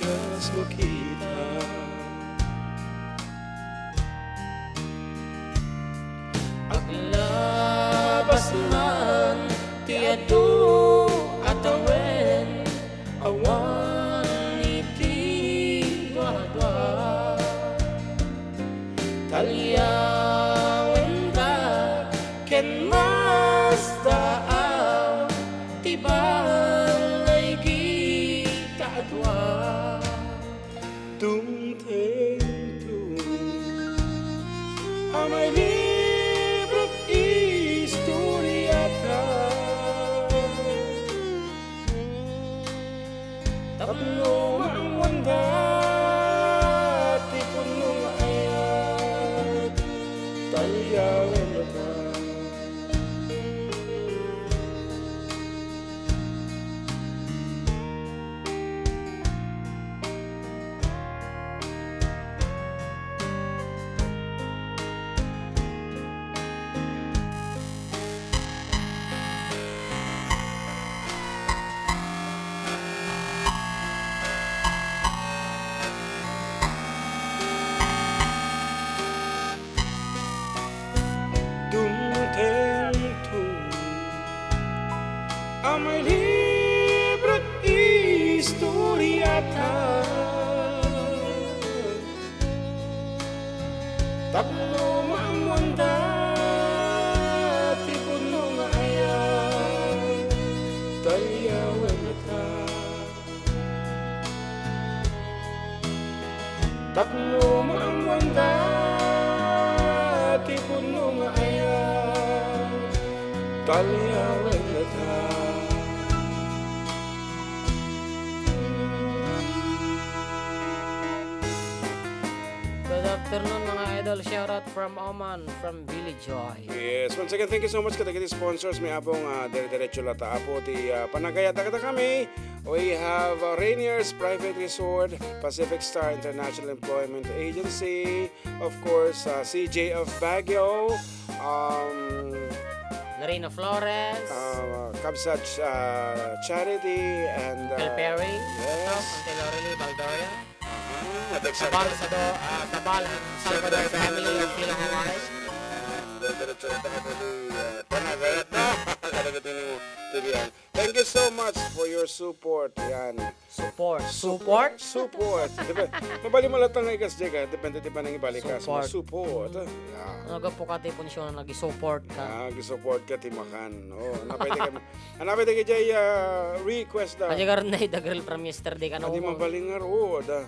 Kas makita Aglabas man tiado atawen awan iti dwa-dwa, talyawen da ken mas daaw tibalay kita adwa. Tung-teng-tung amay librot istoryata, Tapno ang wanda tipon nung ayat talyawan na ka. Tung-teng-tung amay librot istoryata, tapno maamwanda tipon nung ayat talyawan na ka, tapno maamwanda tipon nung ayat talyawan na ka. Good afternoon mga idol, shoutout from Oman, from Billy Joy. Yes, once again, thank you so much kadagiti sponsors. May apong dire-diretso lata apo ti panagayat kada kami. We have Rainier's Private Resort, Pacific Star International Employment Agency, of course, CJ of Baguio, Narina Flores, Kabsat Charity, and Phil Perry, yes. Auntie Lorely Valdoria, Madagsak- Tabal Tabal Salvador family of Philippines. Dire-diretso lata apo ti panagayat na kadagiti mo tibiyan. Thank you so much for your support. Yan. Support. Support. Diba? Mabali mo lang nga ikas ka. Depende pa nang ibalikas mo. Support. Support. Yeah. Ano po ka tipon siya na nag-support ka? Gisupport ka timakan. Oh, napwede ka jay request da. Kasi karon na the girl from yesterday ka na Adi mo. mabalingar. Oo, da.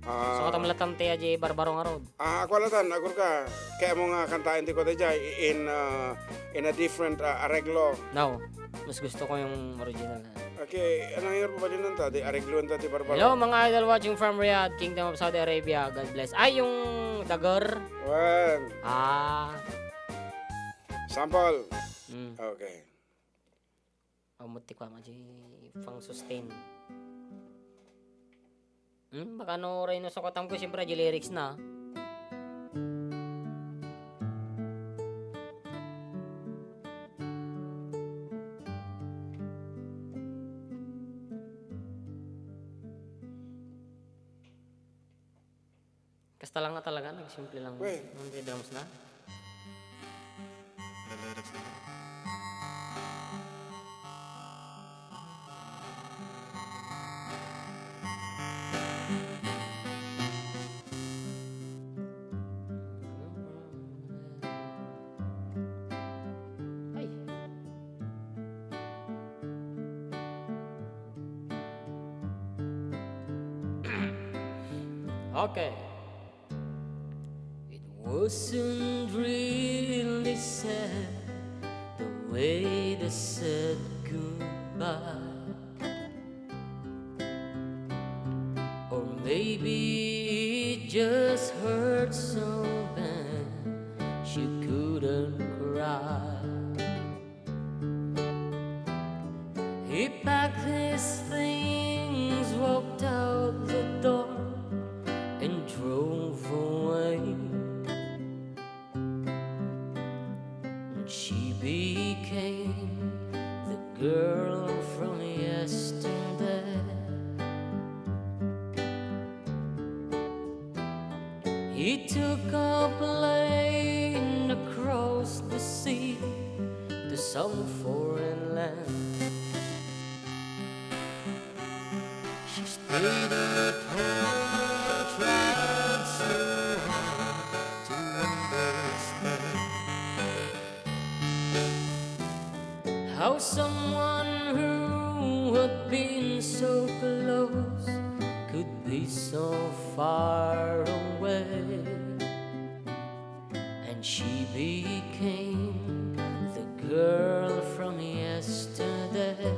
So katam latam tiya jay barbaro nga road. Ako alatan, agur ka. Kaya mo nga kantain ti ko jay in a different arreglo. No, mas gusto ko yung original. Okay, anong hirap pa din nanta? Di arreglo nanta ti barbaro. Hello mga idol watching from Riyadh, Kingdom of Saudi Arabia. God bless. Ay, yung dagger. One. Sample. Okay. Muti ko maji pang sustain. Baka no rin no sukatam ko siyempre di lyrics na. Kasta lang na talaga, nagsimple lang. Wait. Hindi drums na. Okay. It wasn't really sad the way they said goodbye. Or maybe it just hurt so bad she couldn't cry. He packed his things, walked out the door, and drove away. And she became the girl from yesterday. He took a plane across the sea to some foreign land. She stayed at home, tried so hard to understand how someone who had been so close could be so far away. And she became the girl from yesterday.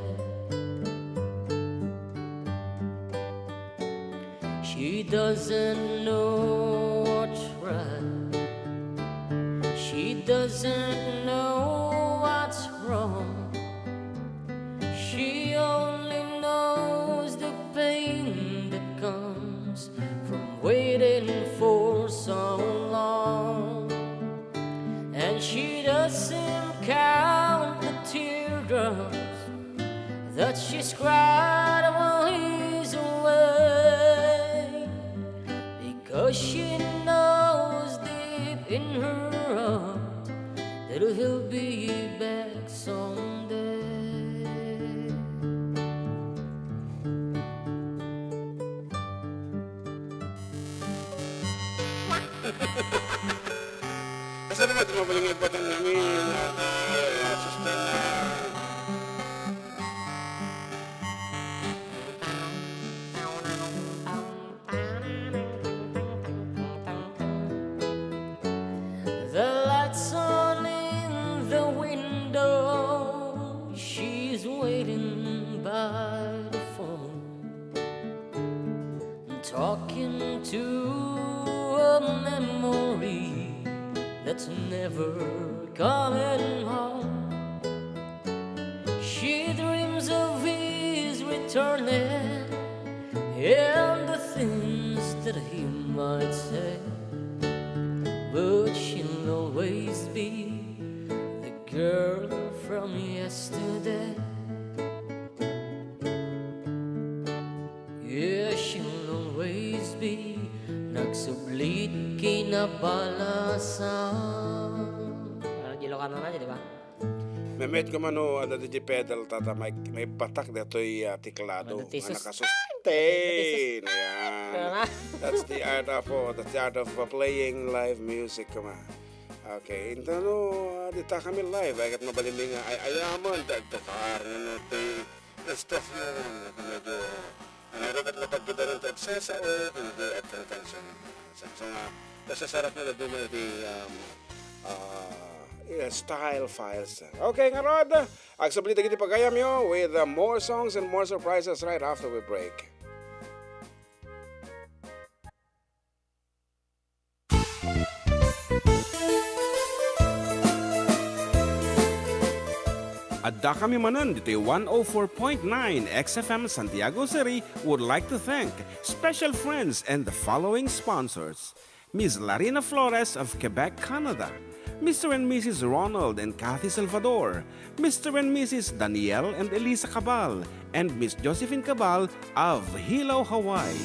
She doesn't know what's right. She doesn't know what's wrong. She only knows the pain that comes from waiting for so long. And she doesn't count the teardrops that she's cried while he's away, because she knows deep in her heart that he'll be back someday. Kasi naman, tumabaling yung batang namin. Sustain na. The lights on in the window. She's waiting by the phone, talking to a memory that's never coming home. She dreams of his returning and the things that he might say, but she'll always be the girl from yesterday. Yeah, she'll always be nagsublit kinabalasan. Parang Ilocano na, di ba? Memet ko man o ada di pedal tata may patak datoy tiklado Ada tisus. nga nakasustain. Ayan. That's the art of playing live music kama. Okay, ito no, dita kami live ay kat mabalimbing ay ayaman dagtakar no ti stuff mo medyo naragat na pagkita ng tagsesa o hindi at tension. So nga nasasarap na dumay di style files. Okay, nga Rod. Agsabli tagiti pagayam yo with more songs and more surprises right after we break. Adda kami Manen dito 104.9 xFM Santiago City would like to thank special friends and the following sponsors. Ms. Larina Flores of Quebec, Canada. Mr. and Mrs. Ronald and Kathy Salvador, Mr. and Mrs. Danielle and Elisa Cabal, and Miss Josephine Cabal of Hilo, Hawaii.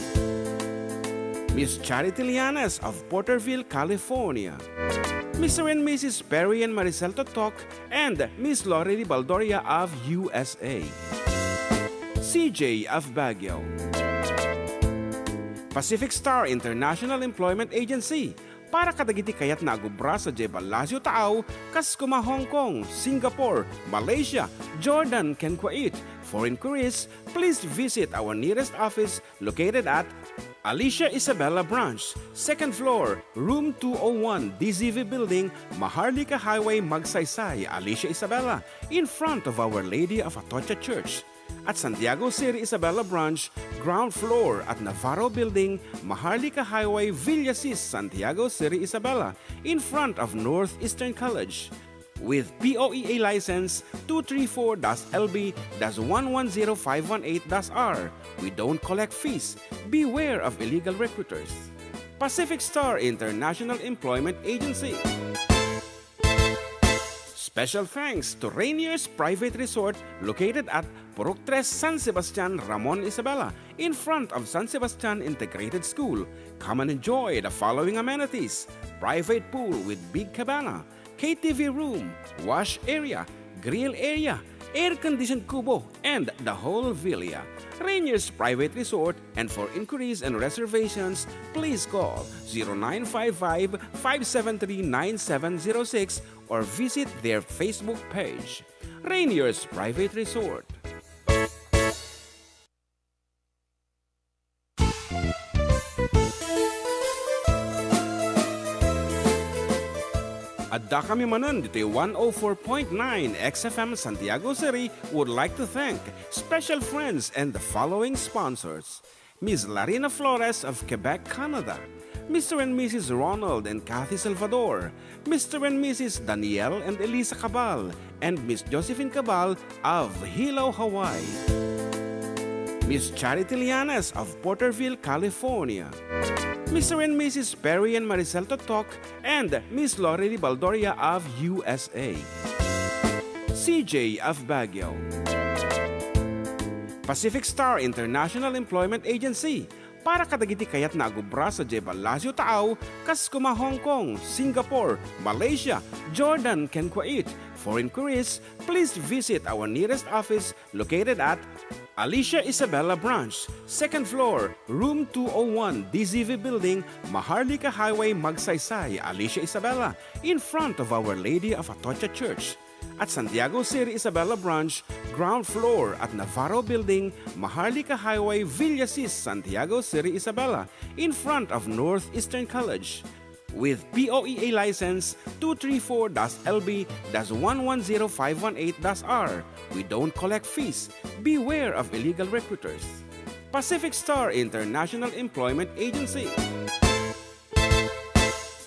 Miss Charity Lianes of Porterville, California. Mr. and Mrs. Perry and Maricel Totok, and Miss Lorely Baldoria of USA. CJ of Baguio. Pacific Star International Employment Agency, para kadagiti kayat na agubra sa Jebalasio Taaw, kas kuma Hong Kong, Singapore, Malaysia, Jordan, ken Kuwait. For inquiries, please visit our nearest office located at Alicia Isabella Branch, second floor, room 201, DZV Building, Maharlika Highway, Magsaysay, Alicia Isabella, in front of Our Lady of Atocha Church. At Santiago City Isabella Branch, ground floor at Navarro Building, Maharlika Highway, Villasis, Santiago City Isabella, in front of Northeastern College. With POEA license 234-LB-110518-R. We don't collect fees. Beware of illegal recruiters. Pacific Star International Employment Agency. Special thanks to Rainier's Private Resort located at Purok 3 San Sebastian, Ramon Isabela, in front of San Sebastian Integrated School. Come and enjoy the following amenities: private pool with big cabana, KTV room, wash area, grill area, air-conditioned kubo, and the whole villa. Rainier's Private Resort, and for inquiries and reservations, please call 0955-573-9706 or visit their Facebook page. Rainier's Private Resort. Adda kami Manen dito 104.9 xFM Santiago City would like to thank special friends and the following sponsors: Ms. Larina Flores of Quebec, Canada, Mr. and Mrs. Ronald and Kathy Salvador, Mr. and Mrs. Danielle and Elisa Cabal, and Miss Josephine Cabal of Hilo, Hawaii, Miss Charity Lianes of Porterville, California, Mr. and Mrs. Perry and Maricel Totok, and Miss Lorely Baldoria of USA, CJ of Baguio, Pacific Star International Employment Agency, para kadagiti kayat na agubra sa Jebel Lazio Taaw, kas kuma Hong Kong, Singapore, Malaysia, Jordan, ken Kuwait. For inquiries, please visit our nearest office located at Alicia Isabella Branch, second floor, room 201, DZV Building, Maharlika Highway, Magsaysay, Alicia Isabella, in front of Our Lady of Atocha Church. At Santiago City Isabella Branch, ground floor at Navarro Building, Maharlika Highway, Villasis, Santiago City Isabella, in front of Northeastern College. With POEA license 234-LB-110518-R. We don't collect fees. Beware of illegal recruiters. Pacific Star International Employment Agency.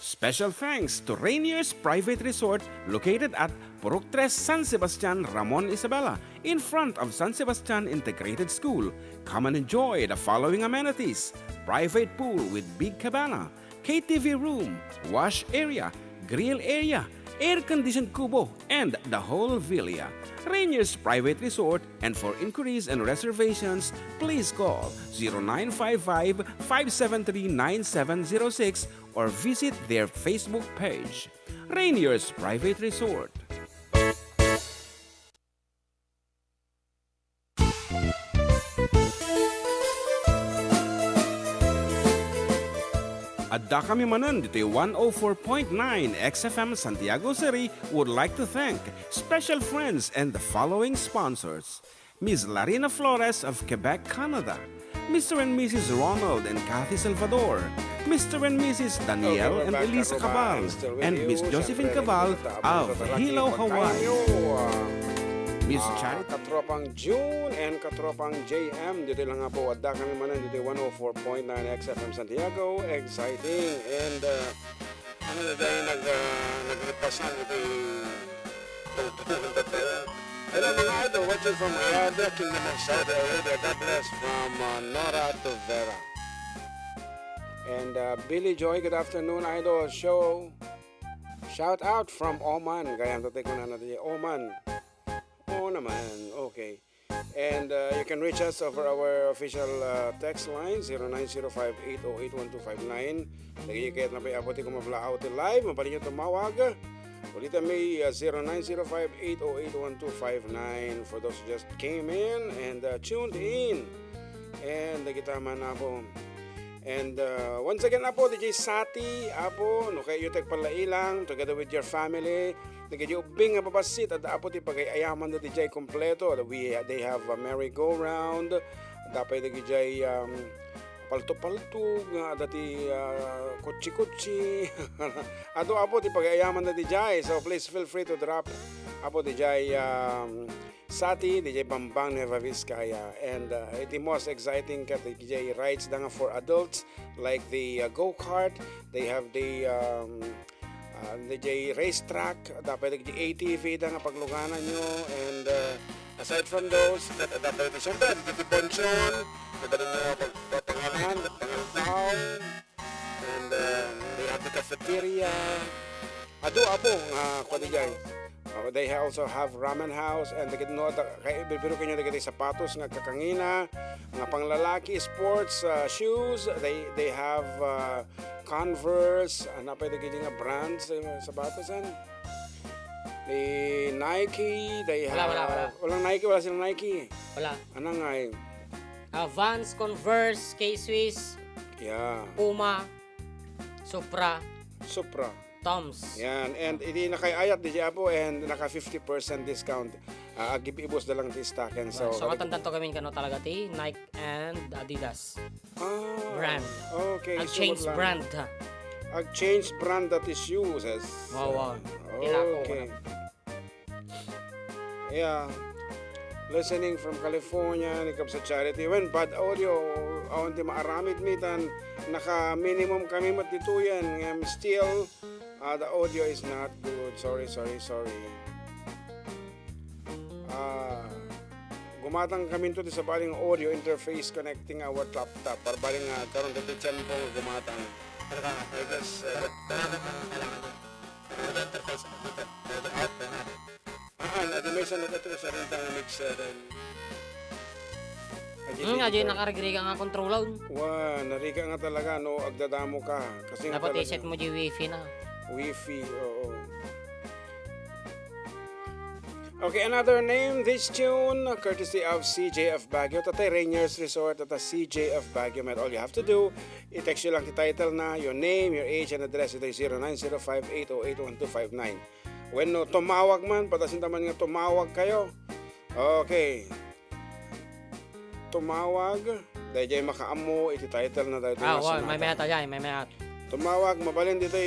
Special thanks to Rainier's Private Resort located at Purok 3 San Sebastian, Ramon Isabela, in front of San Sebastian Integrated School. Come and enjoy the following amenities: private pool with big cabana, KTV room, wash area, grill area, air-conditioned kubo, and the whole villa. Rainier's Private Resort, and for inquiries and reservations, please call 0955-573-9706 or visit their Facebook page. Rainier's Private Resort. Adda kami Manen dito 104.9 xFM Santiago City would like to thank special friends and the following sponsors: Ms. Larina Flores of Quebec, Canada, Mr. and Mrs. Ronald and Kathy Salvador, Mr. and Mrs. Danielle and Elisa Cabal, and Miss Josephine Cabal of Hilo, Hawaii, Miss Charity. Katropang June and Katropang JM. Dito lang nga po. Adda kami Manen dito 104.9 xFM Santiago. Exciting. And ano na dahil nagrepasan ito hello mga idol. Watching from Adda, Kingdom of Saudi Arabia. God bless from Nora to Vera. And Billy Joy, good afternoon idol. Shout out from Oman. Gaya ang tatay ko na natin Oman. Oo naman, okay. And you can reach us over our official text line 0905-808-1259. Lagi kahit na pa apote kung mabla out live, mapalit nyo tumawag. Ulit may 0905-808-1259 for those who just came in and tuned in. And nagitama na po. And once again apo, DJ Sati, apo, no kayo tagpalailang together with your family. Nagayubing nga papasit at apo ti pagayaman na DJ kompleto. They have a merry-go-round. Dapat nagijay palto-palto nga dati kutsi-kutsi. Ato apo ti pagayaman na di jay. So please feel free to drop apo di jay Sati, DJ Bambang Nueva Vizcaya. And the most exciting ka DJ rides na nga for adults like the go-kart. They have the DJ racetrack. Dapat the ATV na nga pagluganan nyo. And aside from those, dapat siyempre, the ponchon. Dapat nyo pagpapangalan, sound. And they have the cafeteria. Ado apo kwa DJ. They also have ramen house and bibiro kanyo dagiti sapatos nga kakangina nga panglalaki sports shoes. They have Converse napay dagiti nga brands sapatosan. The Nike, they have walang Nike, wala silang Nike. Wala. Ano nga Vans, Converse, K-Swiss, yeah. Puma, Supra, Toms. Yan, and hindi nakayayat di Apo and naka 50% discount. Agibibos na lang di stockin. So matandaan to kami kano talaga ti Nike and Adidas. Brand. Okay. Ag-change brand ha. Ag-change brand that is shoes. Wow. Okay. Yeah. Listening from California, nikap sa charity. When bad audio, awan di maaramid mitan, naka-minimum kami matituyan. Still, the audio is not good. Sorry. Gumatang kami to sa baling audio interface connecting our laptop. Para baling karon dito chan po gumatang. I guess nadumesa na ito sa rintang mixer. Aja nakarigriga nga controller. Narika nga talaga no agdadamo ka kasi dapat i-set mo di wifi na. Wi-Fi, oo. Okay, another name, this tune, courtesy of CJF Baguio. Tatay Rainier's Resort at CJF Baguio. And all you have to do, i-text nyo lang the title na, your name, your age, and address. Ito yung 0905-808-1259. When no, tumawag man, patasin naman nga tumawag kayo. Okay. Tumawag, dahil dyan makaamo, iti-title na dahil may mehat dyan, may mehat. Tumawag, mabalin dito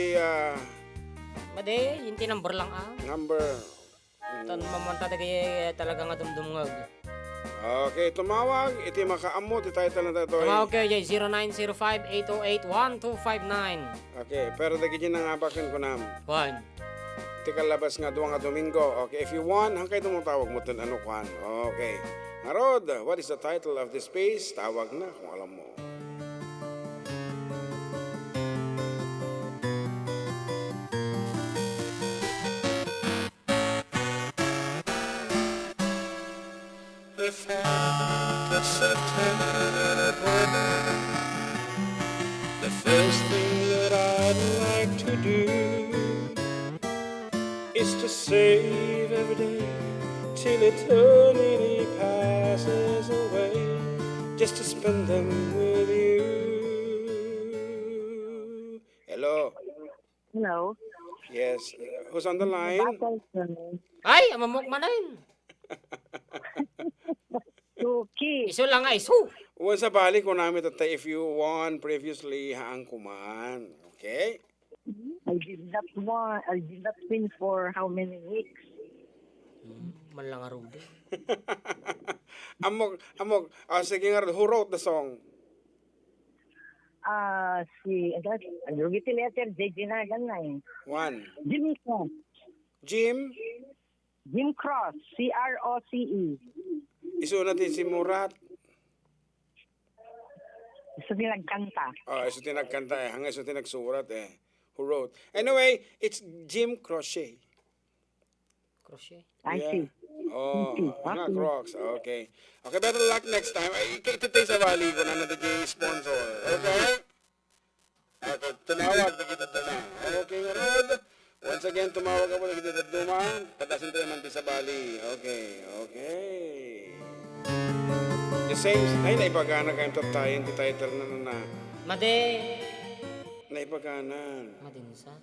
Made, yung tinumber lang number. Tan mamanta de kay talaga nga dumdumngag. Okay, tumawag, iti makaamo, ti title na dito. Tumawag kayo dyan, 0905-808-1259. Okay, pero dagi dyan nga abakin ko nam. One. Ti kalabas nga duwa nga Domingo. Okay, if you want, hangkay tumutawag mo tin ano kwan. Okay. Narod, what is the title of this piece? Tawag na kung alam mo. The first thing that I'd like to do is to save every day till eternity passes away, just to spend them with you. Hello. Hello. Yes. Who's on the line? Ay, amamok manin. Suki. Iso lang nga, iso. Huwag sa balik ko namin tatay if you won previously haang kuman. Okay? I did not win for how many weeks? Man lang arudo. Amog. Sige nga, who wrote the song? Ang rugiti letter, JJ na ganay. One. Jim Cross. Jim Cross, C-R-O-C-E. Iso natin si Murat. Gusto din nagkanta. Iso tinagkanta hanggang iso tinagsurat Who wrote? Anyway, it's Jim Crochet. Crochet. I see. Nga Crocs. Okay. Okay, better luck next time. Ay, ito tayo sa bali ko na natin sponsor. Okay? Okay, tumawag. Okay, nga Rod. Once again, tumawag ako na kita duman. Patasin tayo man sa bali. Okay. The same, naipagana kayo tayo yung title na. Made. Naipaganan. Madinsa.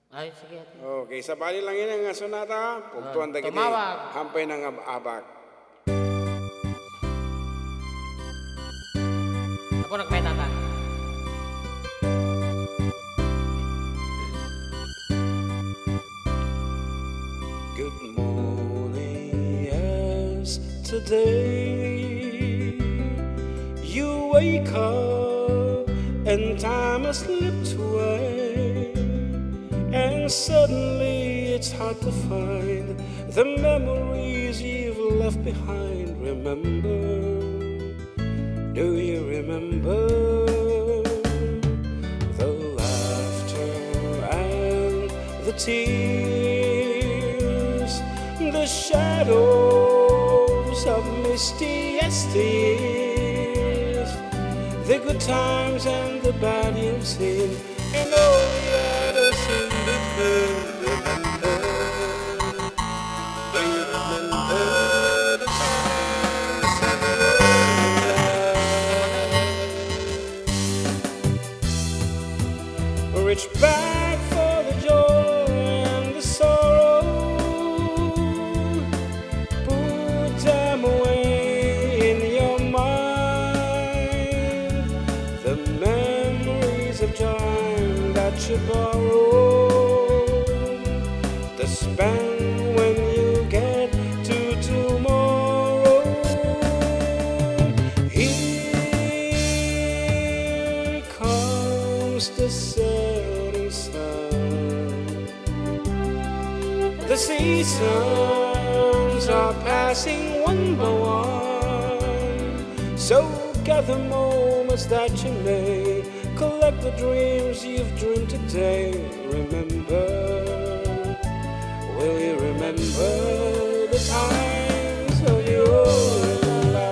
Ay, sige. Okay, sa bali lang yun ang sonata. Pugtuan dagiti. Tumawag. Hampay ng abak. Ako nagmetata. yesterday. You wake up and time has slipped away, and suddenly it's hard to find the memories you've left behind. Remember, do you remember the laughter and the tears, the shadows of misty yesteryears, the good times and the bad you've seen, and all the others in between? Remember, do you remember the times of your life? Reach back for the joy and the sorrow, put them away in your mind, the memories of time that you borrowed, to spend when you get to tomorrow. Here comes the setting sun. The seasons are passing one by one, so gather moments that you may, collect the dreams you've dreamed today. Remember, will you remember the times of your life?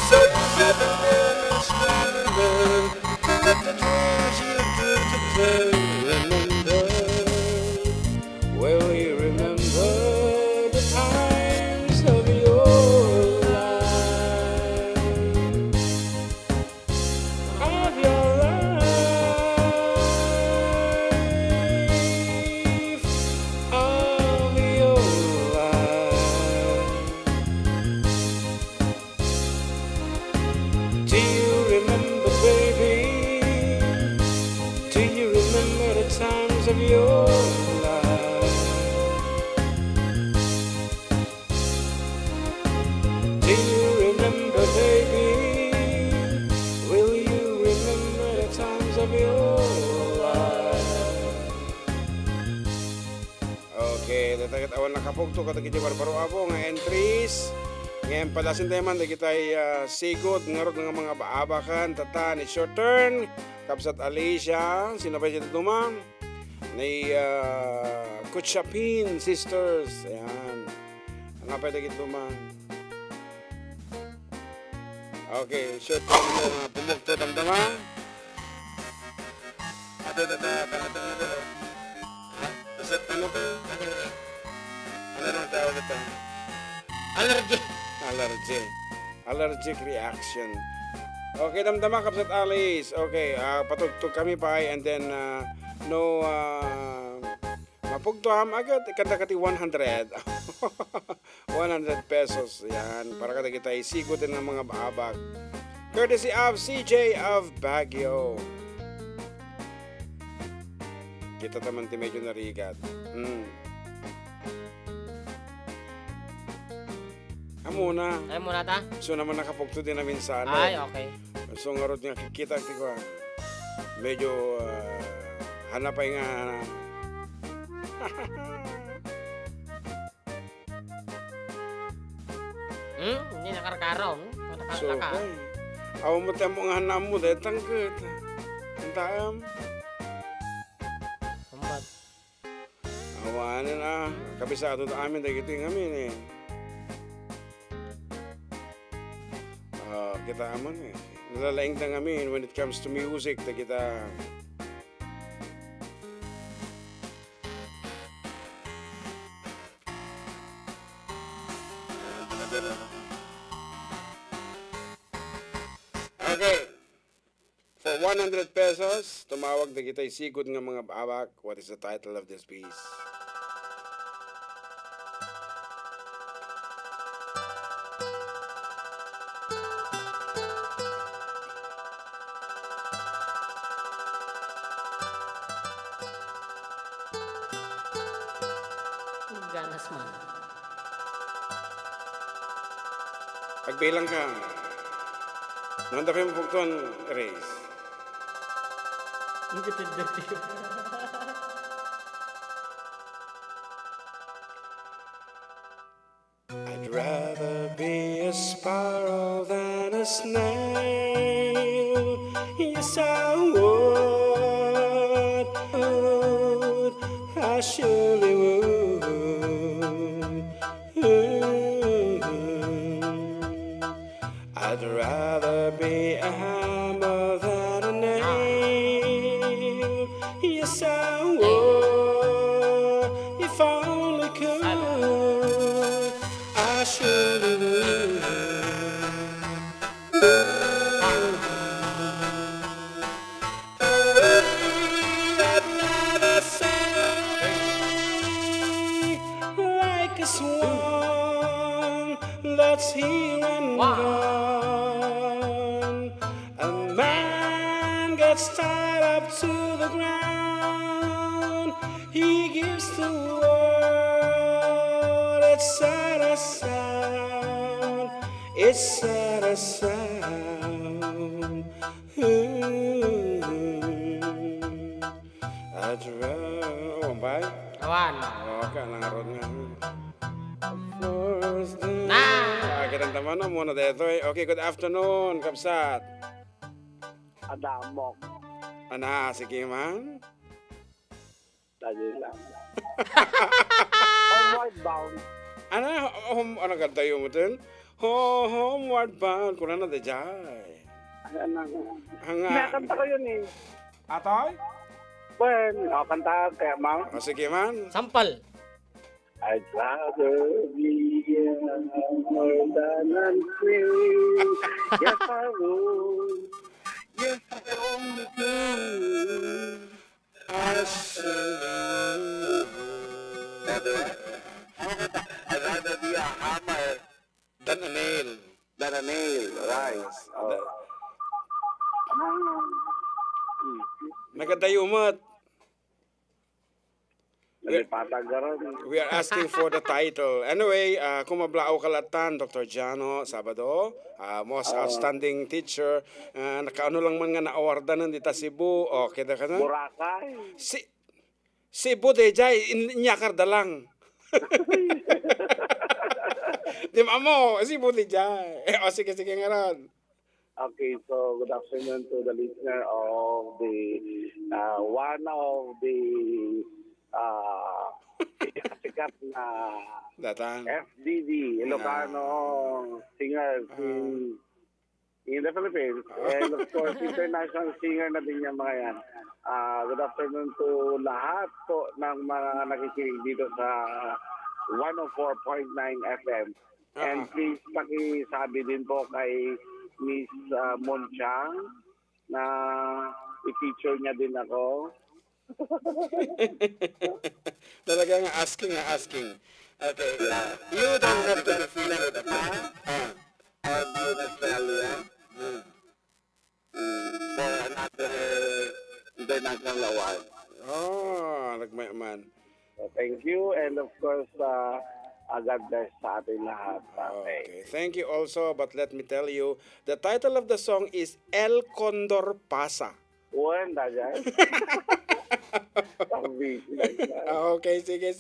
So gather moments, remember, collect the dreams you've dreamed today. Remember, will you remember the times of your life? Of your life. Of your life. Do you remember, baby? Do you remember the times of your life? Do you remember, baby? Will you remember the times of your life? Okay, datagat awan nakapugto katagiti barbaro abo nga entries. Ngayon palasin tayo man, kita sigod ngarot ng mga baabakan, tatan, it's your turn. Kapsat Alicia, sino ba siya dumam? Ni Kuchapin Sisters, ayan. Ang nga pwede kita dumam. Okay, short turn mo, mga pumugto damdama. Ano ba? Ano naman tawag ito? Allergic reaction. Okay, damdama kapsat Alice. Okay, patugtog kami pa and then mapugtuham agad kanta kati 100. 100 pesos. Yan, para kada kita isigutin ng mga baabag. Courtesy of CJ of Baguio. Kita taman ti medyo narigat. Amuna. Ay muna ta? So naman nakapugto din namin sa ano. Ay, okay. So ngarot nga kikita ko medyo hanapay nga Hindi nakarkaraw. so Nakarkaka. kay aw mo tamo nga hanam mo dahil tangkot. Antaam. Kumbat. Awanan na. Kabisado ta amin dahil ito yung amin eh. Kita aman eh. Nalalaing tang amin when it comes to music ta kita. Okay. For 100 pesos, tumawag na kita isigod nga mga baabak. What is the title of this piece? man. Pagbilang ka. Nandapin mo pugton, erase. Hindi tindag. I'd rather be a sparrow than a snail. Yes, I would. I surely would. I'd rather be a hammer than a nail. Yes, I would. If I only could. I surely would. I'd rather say like a swan that's here and gone. A man gets tied up to the ground. He gives the world its saddest sound. Its saddest sound. I'd rather... Oh, bye. Awan. Okay, nangarod nga. First day. Na! Kita naman no, muna detoy. Okay, good afternoon, Kapsat. Adamok. Ana, sige man. Dali lang. Homeward bound. Ana, ano kanta yung mutin? Homeward bound. Kuna na dejay. Ano? Hanga. Nakanta ko yun eh. Atoy? Bueno, kanta kaya ma. O sige man. Sampal. I'd rather be more than unfree. Yes, I would. Yes, I only could. I surely I'd rather be a hammer than a nail. than a nail. Right. Oh. Nagadayumat. Nalipatag ka ron. We are asking for the title. Anyway, kung mablao kalatan, Dr. Jano, Sabado, most outstanding teacher, nakaano lang man nga na-awardan ng dita Cebu. O, kita ka na? Boracay. Cebu, dejay, inyakar dalang. Di ba mo, Cebu, dejay. O, sige nga ron. Okay, so good afternoon to the listener of the one of the sikat na Datang. FDD, Ilocano singer in the Philippines. And of course, international singer na din yung mga yan. Good afternoon to lahat po ng mga nakikinig dito sa 104.9 FM. And please pakisabi din po kay Miss Monchang na i-feature niya din ako. Talaga nga asking. Okay. You don't have to be feeling with the man. I'll be in Australia for another international award. Oh, nagmayaman. So thank you, and of course, God bless sa ating lahat. Okay. Thank you also, but let me tell you, the title of the song is El Condor Pasa. Wanda dyan. Okay, sige.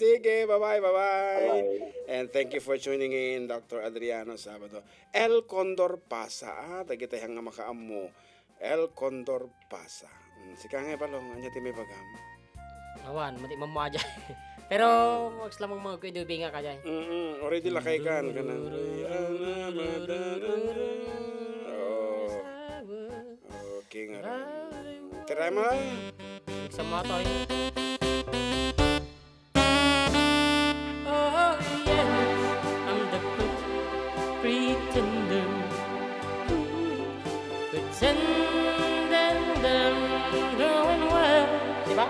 Bye-bye. Bye. And thank you for tuning in, Dr. Adriano Sabado. El Condor Pasa. Tagitayang nga makaamo. El Condor Pasa. Sika nga palong, anya may pagam. Awan, mati mamaja. Pero, wag lang mga kuidubi nga ka dyan. Already lakay kan. Okay nga rin. Try mo lang. Sa mga to, oh yes, I'm the good pretender. Pretending that I'm doing well. Diba?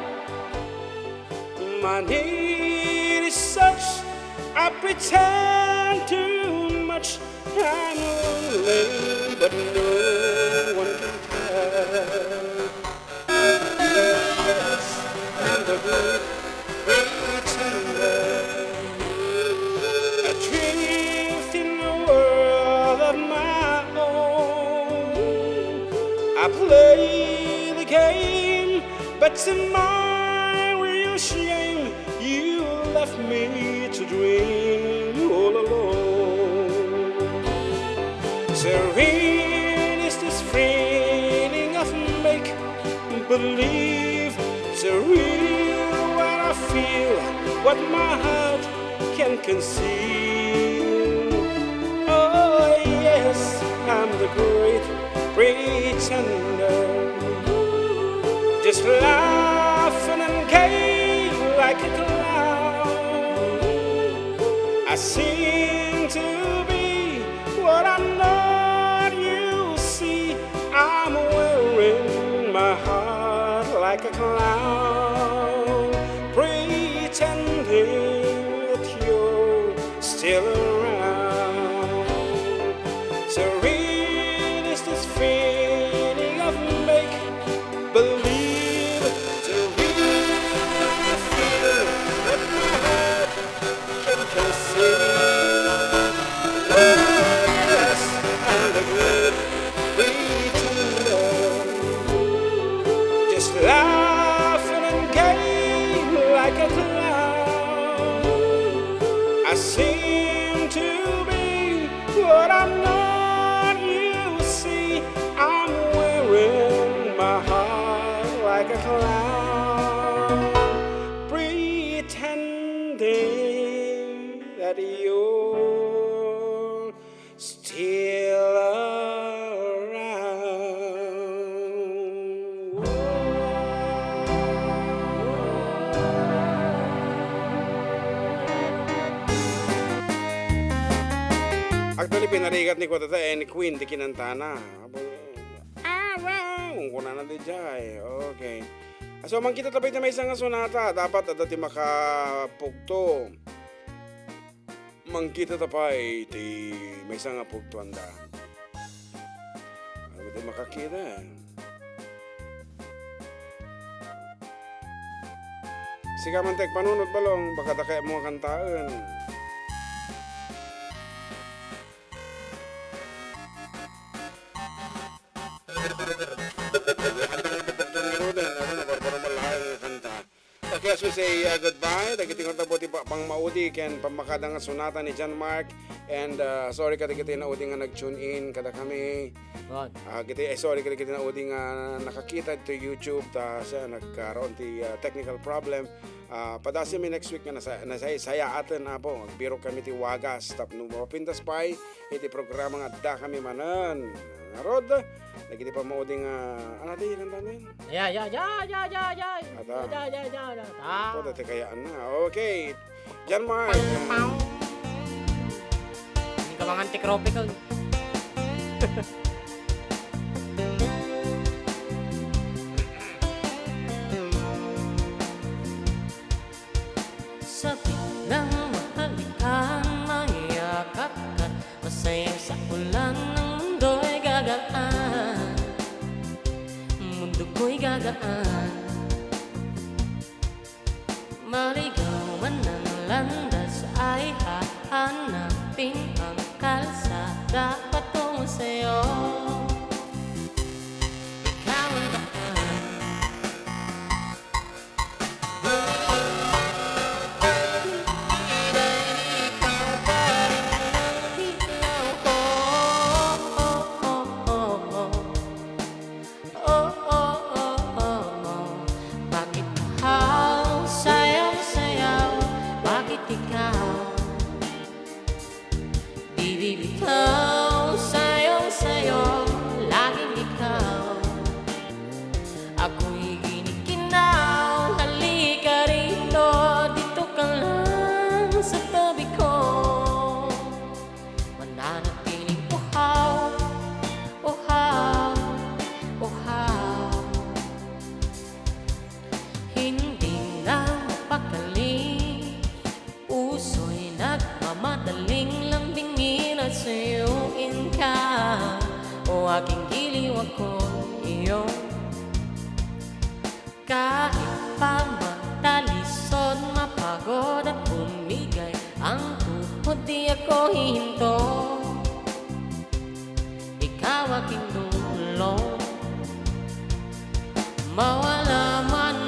My need is such, I pretend too much. I'm lonely, but no one can tell. Yes, I'm the good pretender. But to my real shame, you left me to dream all alone. Serene is this feeling of make believe. Surreal when I feel what my heart can conceal. Oh yes, I'm the great pretender, just laughing and gay like a clown. I seem to be what I'm not. You see, I'm wearing my heart like a clown, pretending that you're still around. Serene is this feeling of make believe. Serene when I feel what my heart can conceive. Oh yes, I'm the good pretender, just laughing and gay like a clown. I seem to be what I'm not. You see, I'm wearing my heart like a clown, pretending that you're still around. Actually, pinarigat ni Kotata ni Queen di kinantana. Kung na di jay. Okay. So, man kita tapay na may isang sonata. Dapat at dati makapugto. Man kita tapay ti may isang pugto anda. Ano di makakita. Sige man tek panunod balong. Baka takay mo kantaan. Okay, as we say goodbye, dagiting ko tabuti pang maudi ken pamakadang sunata ni John Mark, and sorry kada kita naudi nga nag-tune in kada kami. God. Sorry kada kita naudi nga nakakita to YouTube ta siya nagkaroon ti technical problem. Padasi mi next week nga saya atin na po. Magbiro kami ti wagas tap no mapintas pay iti programa nga Adda kami manan. Narod, lagi di pa maudi nga ano di kantanin? Ya. Ata. Ya. Ito, dati kayaan na. Okay. John Mark. Hindi ka mga anti-tropical. Sabi ng mahalikan, mayakap ka, masayang sa ulan ng mundo'y gagaan. Mundo ko'y gagaan. Maligaw man ang landas ay hahanapin ang kalsada patungo sa'yo. Ikaw ang daan. Ikaw pa rin ilaw ko. Bakit ikaw sayaw-sayaw? Bakit ikaw di bibitaw? Sayaw-sayaw, laging ikaw. Ako'y ginikinaw. Halika rito, dito ka lang sa tabi ko. Mananatiling uhaw, uhaw, uhaw. Hindi na mapakali, uso'y nagmamadaling lambingin at suyuin ka. O aking giliw ako iyo, kahit pa matalisod, mapagod at bumigay ang tuhod, di ako hihinto. Ikaw aking tulong, mawala man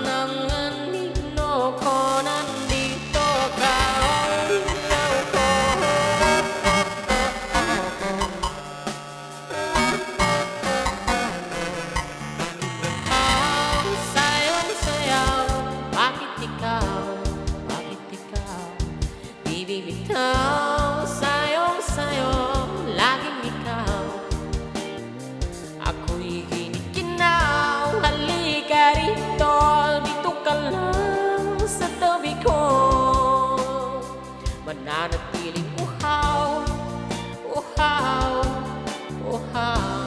mananatiling uhaw, uhaw, uhaw.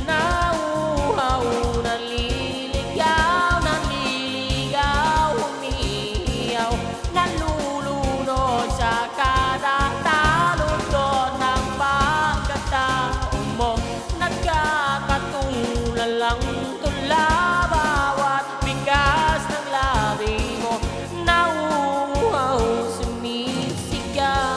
Nauhaw, naliligaw, naliligaw, umiiyaw, nalulunod sa kada taludtod ng pagkatao mo. Nagkakatulalang tula bawat bigas ng labi mo. Nauhaw, sumisigaw.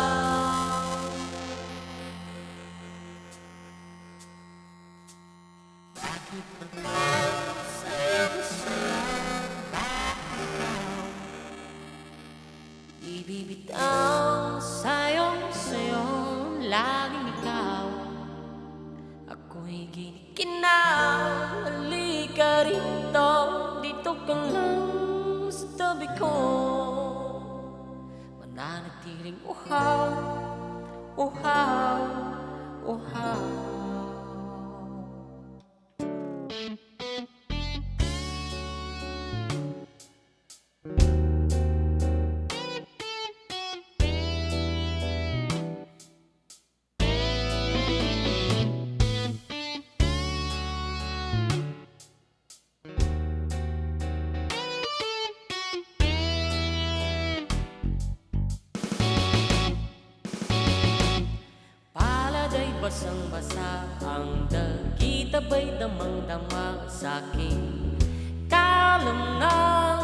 Ibibitaw sa'yo, laging ikaw. Ako'y ginikinaw, halika rito, dito ka lang sa tabi ko. Mananatiling uhaw, uhaw, uhaw. Paladay basang-basa, ang dagita ba'y damang-dama sa'king kalam ng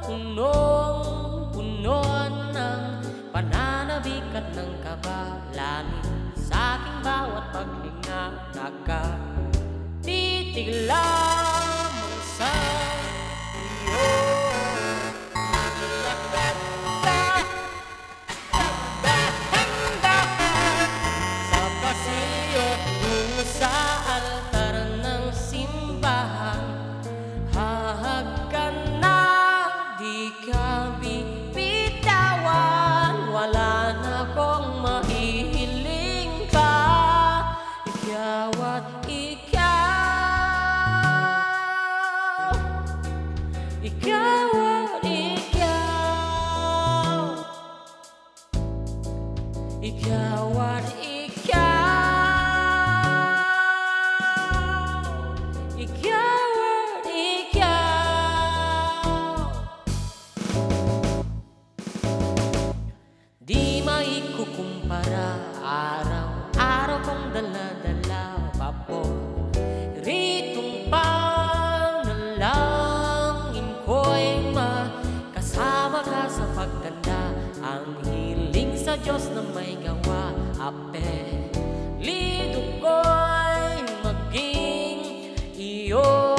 punong-punuan ng pananabik at ng kabalanin. Sa'king bawat paghinga, nakatitig lamang sa iyo. Sa pasilyo tungo sa altar ng simbahan, hahag ka na, di ka bibitawan. Wala na akong mahihiling pa, ikaw at ikaw, ikaw at ikaw, ikaw at ikaw, ikaw at ikaw. Di maikukumpara, araw-araw kong dala-dala paboritong panalangin ko'y makasama ka sa pagtanda. Ang hiling sa Diyos na may gawa, apelido ko'y maging iyo.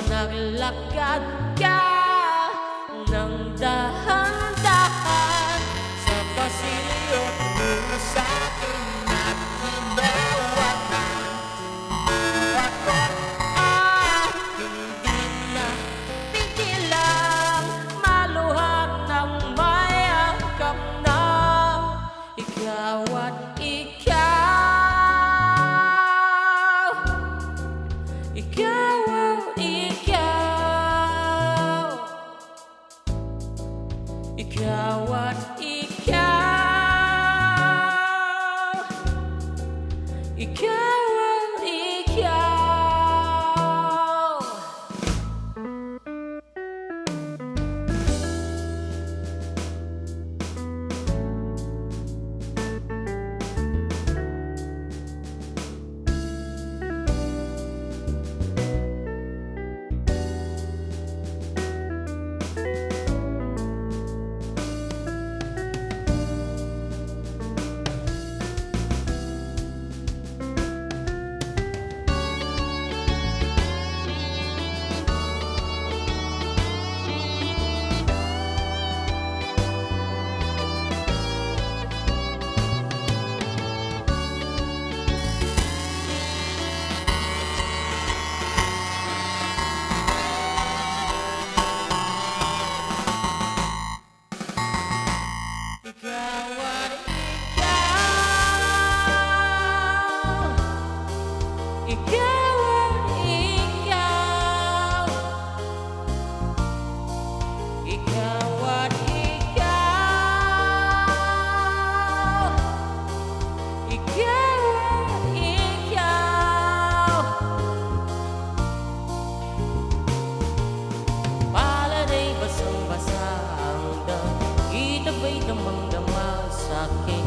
Naglakad ka ng dahan-dahan sa pasilyo tungo sa akin at hinawakan. Ako ay hindi na pigilang maluhat ng mayakap na ikaw at ikaw, ikaw at ikaw, akin.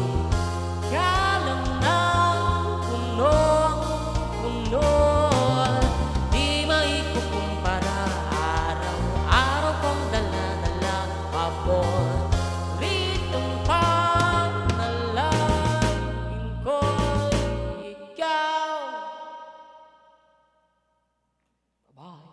Kalang ng punong-puno, di maikukumpara. Araw-araw kong dala-dala, paboritong panalangin ko'y ikaw. Bye-bye.